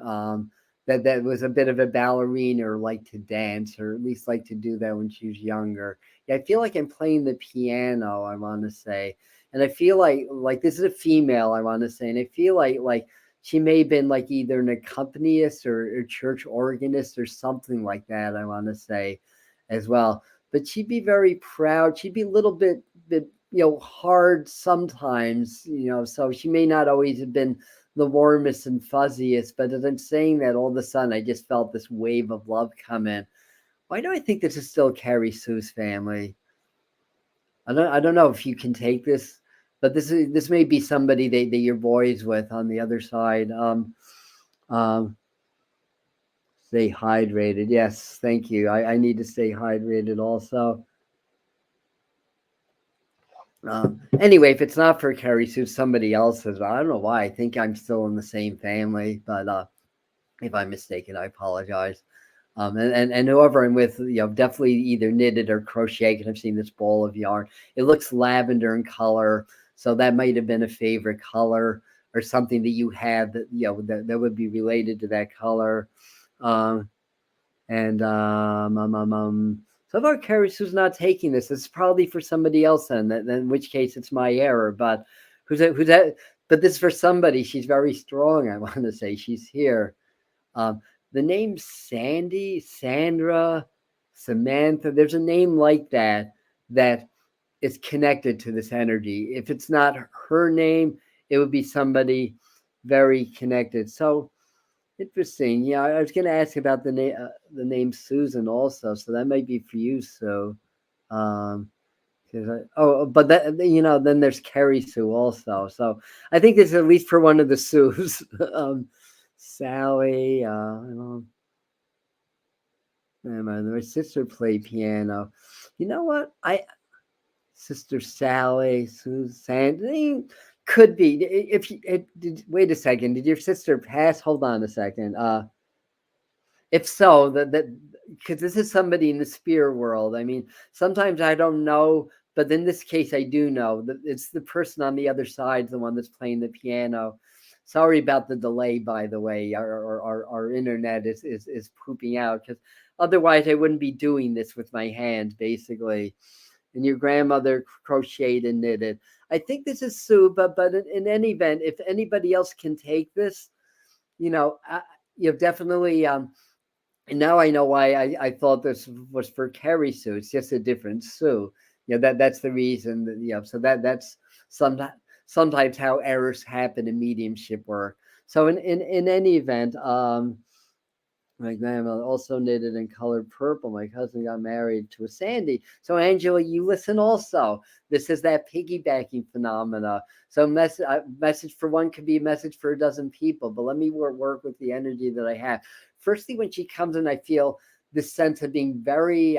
That was a bit of a ballerina, or like to dance, or at least like to do that when she was younger. Yeah, I feel like I'm playing the piano. I want to say, and I feel like this is a female. I want to say, and I feel like she may have been like either an accompanist or church organist or something like that. I want to say, as well. But she'd be very proud. She'd be a little bit hard sometimes. So she may not always have been the warmest and fuzziest. But as I'm saying that, all of a sudden I just felt this wave of love come in. Why do I think this is still Carrie Sue's family? I don't know if you can take this. but this may be somebody that you're boys with on the other side. Um, Stay hydrated. Yes, thank you. I need to stay hydrated also. Anyway, if it's not for Carrie Sue, somebody else's. I don't know why. I think I'm still in the same family, but if I'm mistaken, I apologize. And whoever I'm with, definitely either knitted or crocheted. Because I've seen this ball of yarn. It looks lavender in color, so that might have been a favorite color or something that you had that that would be related to that color. Um, and so far, Carrie Sue's not taking this. It's probably for somebody else then. In which case, it's my error. But who's that? Who's that? But this is for somebody. She's very strong. I want to say she's here. Um, the name Sandy, Sandra, Samantha. There's a name like that that is connected to this energy. If it's not her name, it would be somebody very connected. So interesting. Yeah, I was going to ask about the name Susan also, so that might be for you. So, um, but that then there's Carrie Sue also. So I think there's at least for one of the Sues. Sally. My sister played piano. You know what? Sister Sally, Susan. Could be. If you wait a second, did your sister pass? Hold on a second. If so, that because this is somebody in the spirit world. I mean, sometimes I don't know, but in this case, I do know that it's the person on the other side, the one that's playing the piano. Sorry about the delay, by the way. Our internet is pooping out because otherwise I wouldn't be doing this with my hands, basically. And your grandmother crocheted and knitted. I think this is Sue, but in any event, if anybody else can take this, you've definitely and now I know why I thought this was for Carrie Sue. It's just a different Sue. That's the reason that, so that's sometimes sometimes how errors happen in mediumship work. So in any event, my grandmother also knitted in colored purple. My cousin got married to a Sandy. So Angela, you listen also. This is that piggybacking phenomena. So message for one could be a message for a dozen people. But let me work with the energy that I have. Firstly, when she comes in, I feel this sense of being very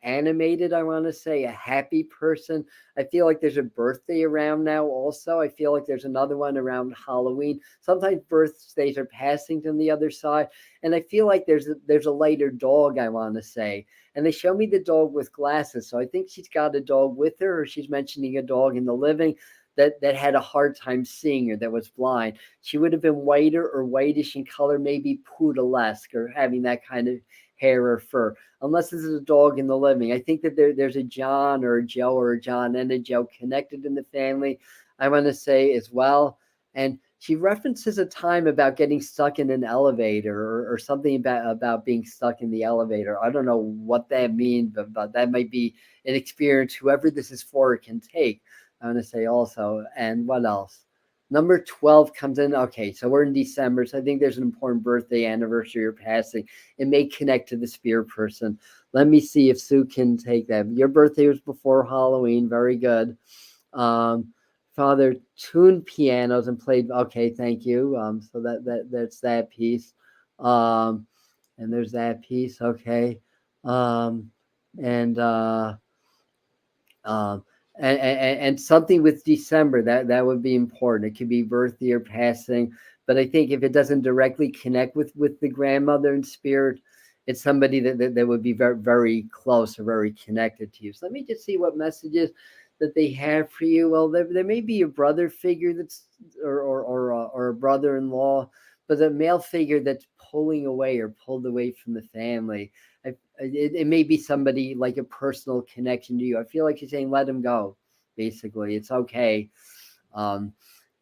animated. I want to say a happy person. I feel like there's a birthday around now. Also, I feel like there's another one around Halloween. Sometimes birthdays are passing to the other side. And I feel like there's a lighter dog, I want to say. And they show me the dog with glasses. So I think she's got a dog with her, or she's mentioning a dog in the living that had a hard time seeing her, that was blind. She would have been whiter or whitish in color, maybe poodlesque, or having that kind of hair or fur. Unless this is a dog in the living. I think that there's a John or a Joe or a John and a Joe connected in the family, I want to say as well. And she references a time about getting stuck in an elevator or something about being stuck in the elevator. I don't know what that means, but that might be an experience whoever this is for can take. I want to say also. And what else? Number 12 comes in. Okay, so we're in December. So I think there's an important birthday, anniversary, or passing. It may connect to the spirit person. Let me see if Sue can take that. Your birthday was before Halloween. Very good. Father tuned pianos and played. Okay, thank you. So that's that piece. And there's that piece. Okay. Um, and um, and something with December that would be important. It could be birthday or passing, but I think if it doesn't directly connect with the grandmother in spirit, it's somebody that would be very very close or very connected to you. So let me just see what messages that they have for you. Well, there may be a brother figure that's or a brother-in-law, but a male figure that's pulling away or pulled away from the family. It may be somebody like a personal connection to you. I feel like you're saying, let him go. Basically, it's okay, um,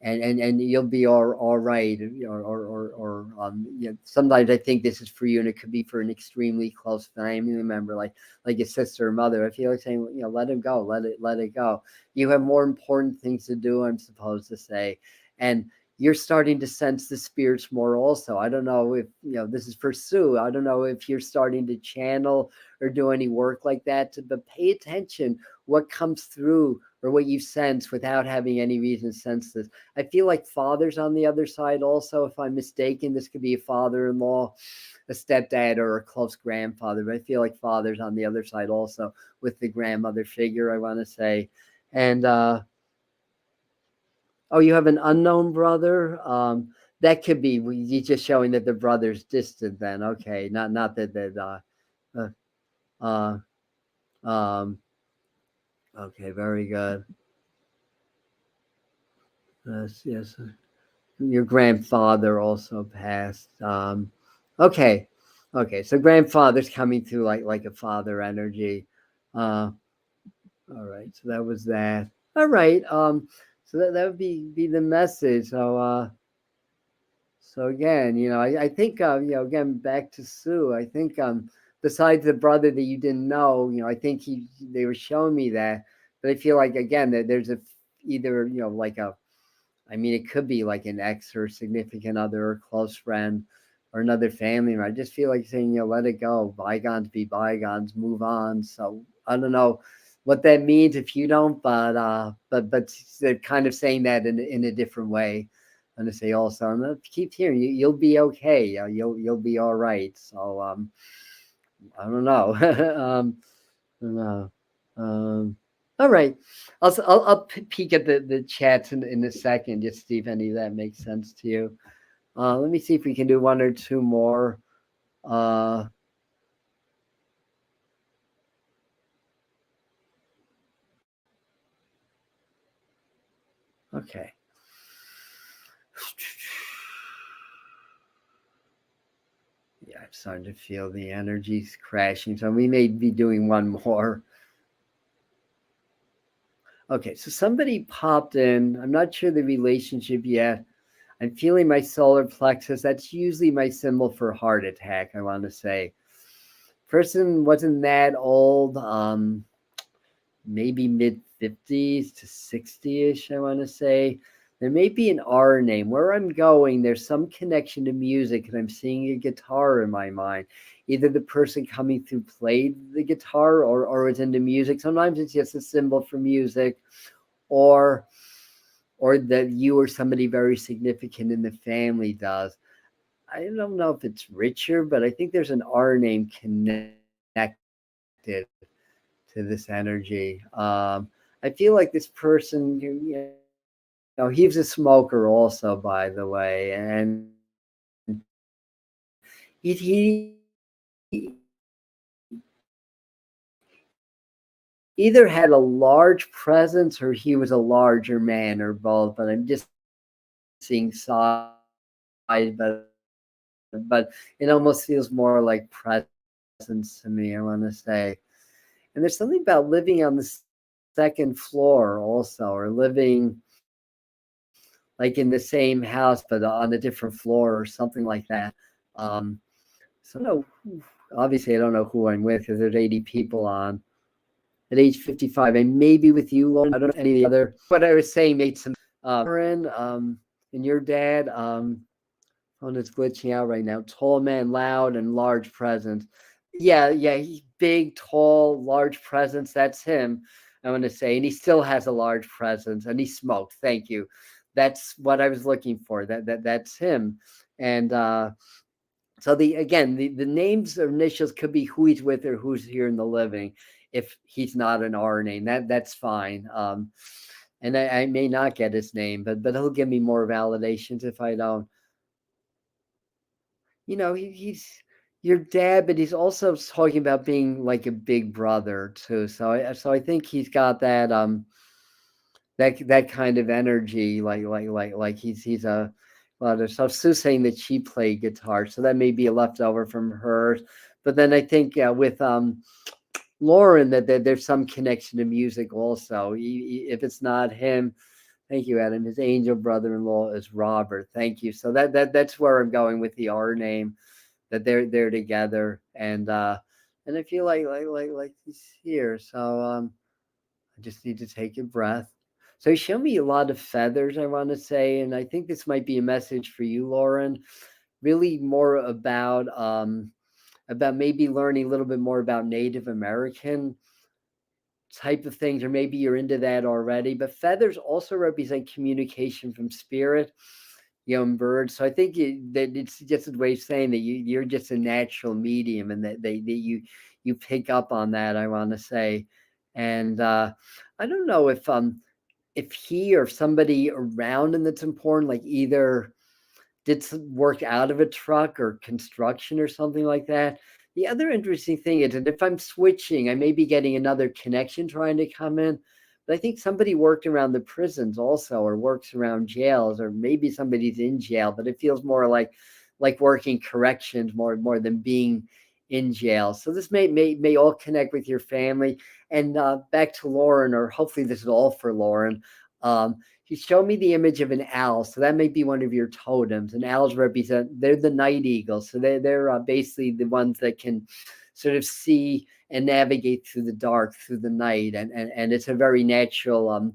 and you'll be all right. Sometimes I think this is for you, and it could be for an extremely close family member, like a sister or mother. I feel like saying, let him go, let it go. You have more important things to do, I'm supposed to say, and you're starting to sense the spirits more also. I don't know if, this is for Sue. I don't know if you're starting to channel or do any work like that, but pay attention what comes through or what you sense without having any reason to sense this. I feel like father's on the other side also. If I'm mistaken, this could be a father-in-law, a stepdad, or a close grandfather. But I feel like father's on the other side also with the grandmother figure, I want to say. And oh, you have an unknown brother. That could be you just showing that the brother's distant. Then okay, not that uh, um, okay, very good. Yes, your grandfather also passed. Okay, okay. So grandfather's coming through like a father energy. Uh, all right. So that was that. All right. So that would be the message. So again, I think again back to Sue. I think besides the brother that you didn't know, I think they were showing me that, but I feel like again that there's either like I mean, it could be like an ex or significant other or close friend or another family member. I just feel like saying, let it go. Bygones be bygones, move on. So I don't know what that means if you don't, but they're kind of saying that in a different way. And to say also, I'm gonna keep hearing you. You'll be okay. You'll be all right. So I don't know. I don't know. All right. I'll peek at the chats in a second, just to see if any of that makes sense to you. Let me see if we can do one or two more. Uh, okay. Yeah, I'm starting to feel the energies crashing, so we may be doing one more. Okay, so somebody popped in. I'm not sure the relationship yet. I'm feeling my solar plexus. That's usually my symbol for heart attack, I want to say. Person wasn't that old, maybe mid 50s to 60ish, I want to say. There may be an R name. Where I'm going, there's some connection to music, and I'm seeing a guitar in my mind. Either the person coming through played the guitar or was into music. Sometimes it's just a symbol for music, or that you or somebody very significant in the family does. I don't know if it's richer, but I think there's an R name connected to this energy. I feel like this person, he was a smoker also, by the way, and he either had a large presence or he was a larger man or both. But I'm just seeing size, but it almost feels more like presence to me, I want to say. And there's something about living on the second floor also, or living like in the same house but on a different floor or something like that. So no, obviously I don't know who I'm with because there's 80 people on. At age 55, I may be with you, Lauren. I don't know any of the other. What I was saying made some. Lauren, and your dad. Phone is glitching out right now. Tall man, loud and large presence. Yeah, he's big, tall, large presence. That's him. I want to say, and he still has a large presence, and he smoked. Thank you. That's what I was looking for. That's him. And so the names or initials could be who he's with or who's here in the living. If he's not an R name, that's fine. And I may not get his name, but he'll give me more validations if I don't. He's your dad, but he's also talking about being like a big brother too. So I think he's got that kind of energy, like he's a lot of stuff. Sue's saying that she played guitar, so that may be a leftover from hers. But then I think with Lauren that there's some connection to music also. If it's not him, thank you, Adam. His angel brother-in-law is Robert. Thank you. So that's where I'm going with the R name, that they're together, and I feel like he's here. So I just need to take a breath. So he showed me a lot of feathers, I want to say, and I think this might be a message for you, Lauren. Really more about maybe learning a little bit more about Native American type of things, or maybe you're into that already. But feathers also represent communication from spirit, and birds. So I think that it's just a way of saying that you're just a natural medium, and that you pick up on that, I want to say. And I don't know if he or somebody around him that's important, like either did some work out of a truck or construction or something like that. The other interesting thing is that if I'm switching, I may be getting another connection trying to come in. But I think somebody worked around the prisons also, or works around jails, or maybe somebody's in jail, but it feels more like working corrections more than being in jail. So this may all connect with your family. And back to Lauren, or hopefully this is all for Lauren. He showed me the image of an owl, so that may be one of your totems. And owls they're the night eagles, so they're basically the ones that can sort of see and navigate through the dark, through the night, and it's a very natural. And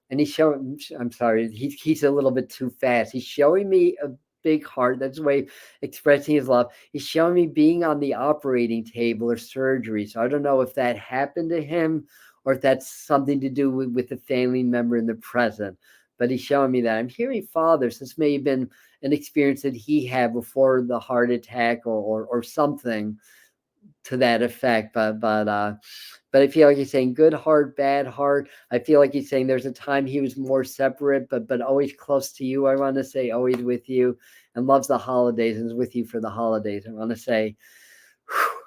I'm sorry, he's a little bit too fast. He's showing me a big heart. That's the way expressing his love. He's showing me being on the operating table or surgery. So I don't know if that happened to him, or if that's something to do with a family member in the present. But he's showing me that. I'm hearing fathers. This may have been an experience that he had before the heart attack, or something to that effect. But I feel like he's saying good heart, bad heart. I feel like he's saying there's a time he was more separate, but always close to you. I want to say always with you, and loves the holidays and is with you for the holidays. I want to say, whew,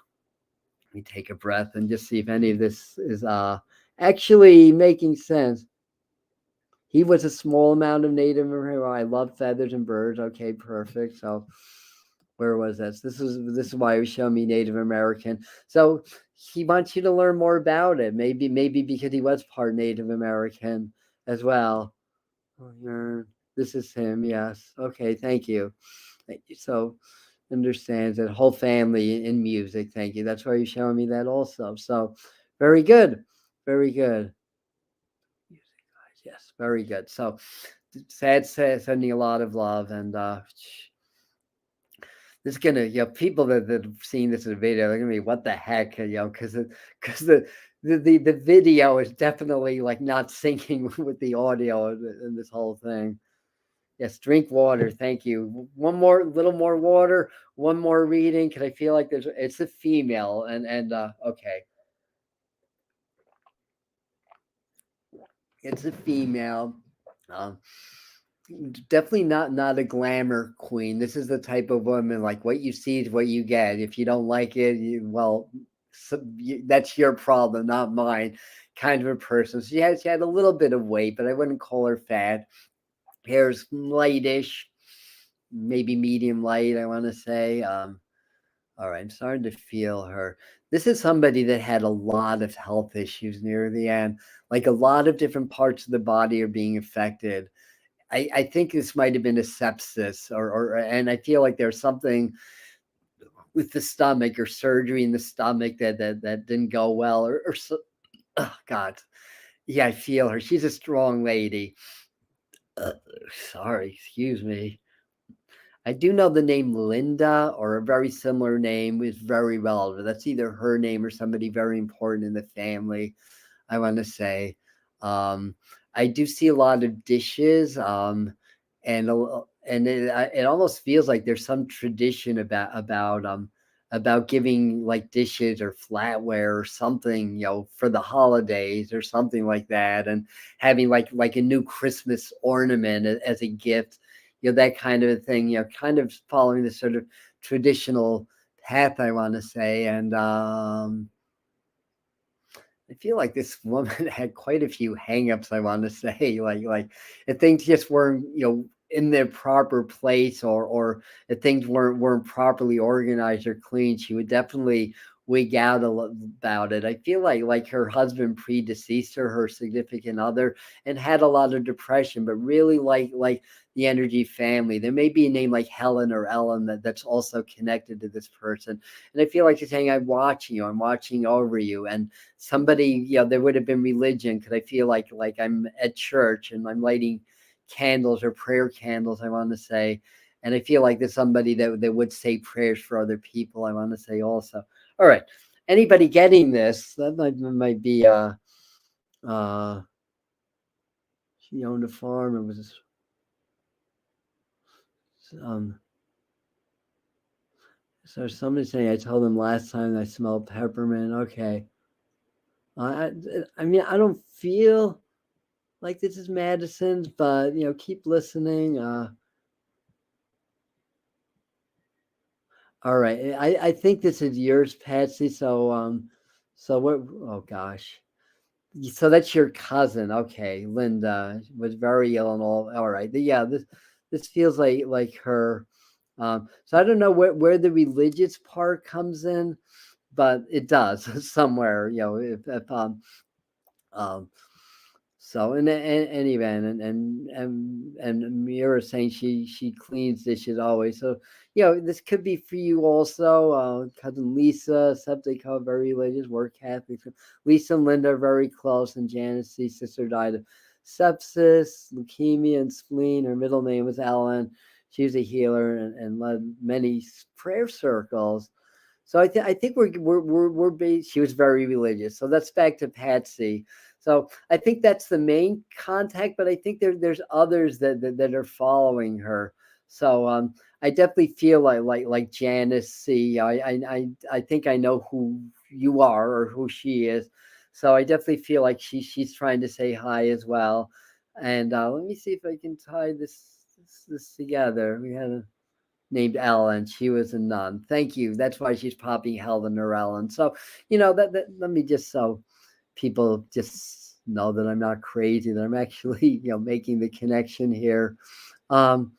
let me take a breath and just see if any of this is actually making sense. He was a small amount of Native American. I love feathers and birds. Okay, perfect. So where was this? This is why he was showing me Native American. So he wants you to learn more about it. Maybe because he was part Native American as well. This is him. Yes. Okay. Thank you. So understands that whole family in music. Thank you. That's why you're showing me that also. So very good. Very good. Yes, very good. So sad, sending a lot of love, and this is gonna, people that have seen this in a video, they're gonna be, what the heck, because the video is definitely like not syncing with the audio in this whole thing. Yes, drink water. Thank you. Little more water. One more reading. Because I feel like it's a female, and okay, it's a female. Um, Definitely not a glamour queen. This is the type of woman, like, what you see is what you get. If you don't like it, that's your problem, not mine. Kind of a person. So she had a little bit of weight, but I wouldn't call her fat. Hair's lightish, maybe medium light, I want to say. All right, I'm starting to feel her. This is somebody that had a lot of health issues near the end. Like, a lot of different parts of the body are being affected. I think this might have been a sepsis, and I feel like there's something with the stomach, or surgery in the stomach that didn't go well, or so, oh God. Yeah, I feel her. She's a strong lady. Sorry, excuse me. I do know the name Linda, or a very similar name, is very relevant. That's either her name or somebody very important in the family, I want to say. I do see a lot of dishes, and it almost feels like there's some tradition about giving like dishes or flatware or something, for the holidays or something like that, and having like a new Christmas ornament as a gift, that kind of a thing, kind of following this sort of traditional path, I want to say. And I feel like this woman had quite a few hangups, I want to say, like if things just weren't, in their proper place, or if things weren't properly organized or clean, she would definitely wig out about it. I feel like her husband predeceased her significant other, and had a lot of depression, but really like the energy family. There may be a name like Helen or Ellen that's also connected to this person. And I feel like she's saying, I'm watching you, I'm watching over you. And somebody, there would have been religion, because I feel like I'm at church and I'm lighting candles, or prayer candles, I want to say. And I feel like there's somebody that would say prayers for other people, I want to say also. All right. anybody getting this, that might be uh she owned a farm. It was um so somebody saying I told them last time I smelled peppermint. Okay. I I mean I don't feel like this is medicine, but keep listening. All right. I think this is yours, Patsy. So what? Oh gosh. So that's your cousin. Okay, Linda was very ill and all right. Yeah, this feels like her. So I don't know where the religious part comes in, but it does somewhere. If um so in any event, and Mira saying she cleans dishes always. So this could be for you also. Cousin Lisa, Septica, very religious, work Catholic. Lisa and Linda are very close, and Janice's sister died of sepsis, leukemia, and spleen. Her middle name was Ellen. She was a healer and led many prayer circles. So I think we're based. She was very religious. So that's back to Patsy. So I think that's the main contact, but I think there's others that are following her. So I definitely feel like Janice C. I think I know who you are or who she is. So I definitely feel like she's trying to say hi as well. And let me see if I can tie this together. We had a named Ellen. She was a nun. Thank you. That's why she's popping Helen or Ellen. So, that let me just so people just know that I'm not crazy, that I'm actually, making the connection here. Um,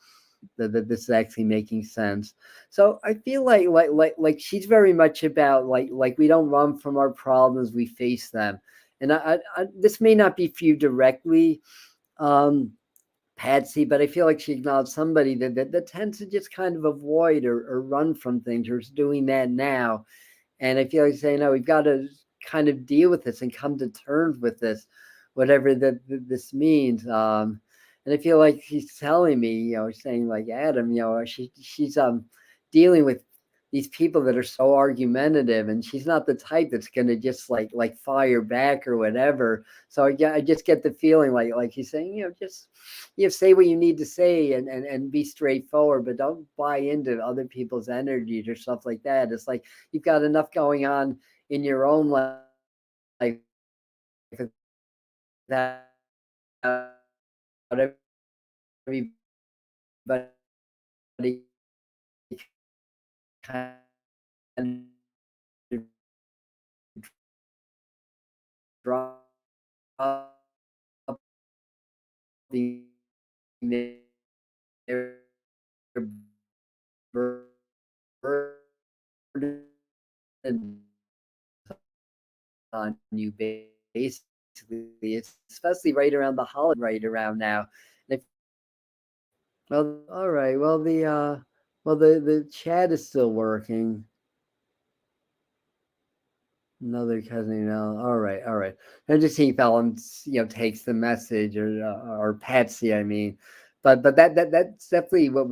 that this is actually making sense. So I feel like she's very much about like we don't run from our problems, we face them. And this may not be for you directly. Um, Patsy, but I feel like she acknowledged somebody that tends to just kind of avoid or run from things or is doing that now. And I feel like saying, no, we've got to kind of deal with this and come to terms with this, whatever this means. And I feel like she's telling me, saying like Adam, she's dealing with these people that are so argumentative, and she's not the type that's going to just like fire back or whatever. So I just get the feeling like he's saying, just say what you need to say and be straightforward, but don't buy into other people's energies or stuff like that. It's like you've got enough going on in your own life without everybody kind of dropping their burden on you, basically, especially right around the holiday, right around now. And well, all right. Well, the chat is still working. Another cousin, all right, all right. I'm just seeing if Ellen, takes the message or Patsy, I mean, but that's definitely what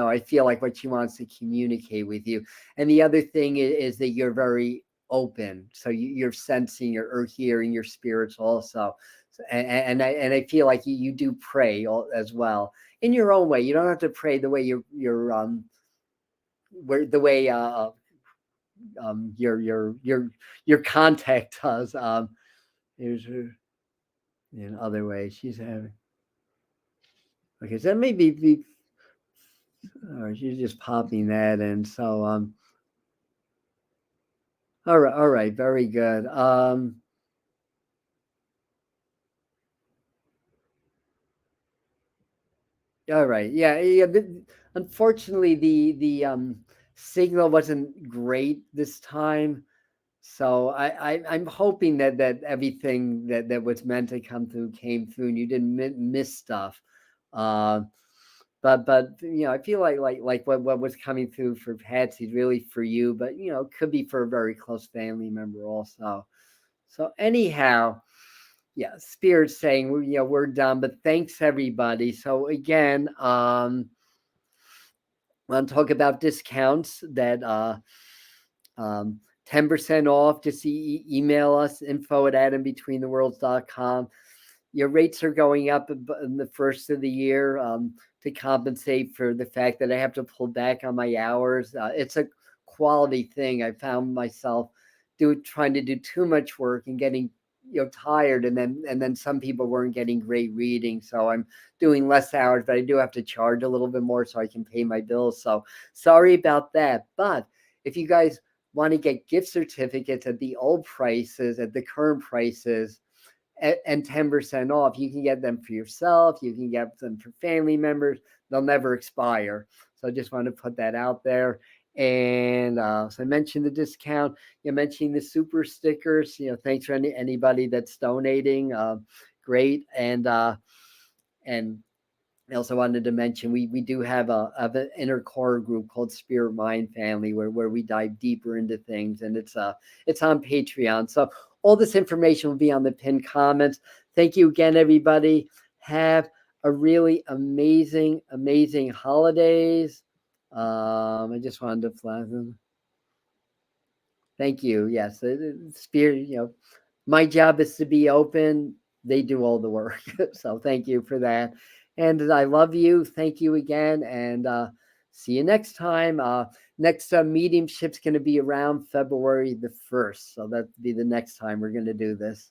I feel like what she wants to communicate with you. And the other thing is that you're very open, so you're sensing or hearing your spirits also. And I feel like you do pray as well in your own way. You don't have to pray the way where the way your contact does. Here's her in other ways. She's having okay. So that may be or she's just popping that in. So all right, very good. All right, yeah. Unfortunately, the signal wasn't great this time. So I'm hoping that everything that was meant to come through came through, and you didn't miss stuff. Uh, but I feel like what was coming through for Patsy is really for you, but could be for a very close family member also. So anyhow, yeah, Spirit's saying we're done, but thanks everybody. So again, want to talk about discounts that 10% off. Just email us, info@atombetweentheworlds.com. Your rates are going up in the first of the year to compensate for the fact that I have to pull back on my hours. It's a quality thing. I found myself trying to do too much work and getting tired, and then some people weren't getting great readings, so I'm doing less hours, but I do have to charge a little bit more so I can pay my bills. So sorry about that. But if you guys want to get gift certificates at the old prices, at the current prices, and 10% off, you can get them for yourself, you can get them for family members. They'll never expire. So I just want to put that out there. And so I mentioned the discount. You're mentioning the super stickers. Thanks for anybody that's donating. Great. And I also wanted to mention we do have an inner core group called Spirit Mind Family where we dive deeper into things, and it's on Patreon. So all this information will be on the pinned comments. Thank you again, everybody. Have a really amazing holidays. I just wanted to flag them. Thank you. Yes, Spirit. My job is to be open. They do all the work. So thank you for that. And I love you. Thank you again. And see you next time. Next mediumship's going to be around February the 1st. So that'll be the next time we're going to do this.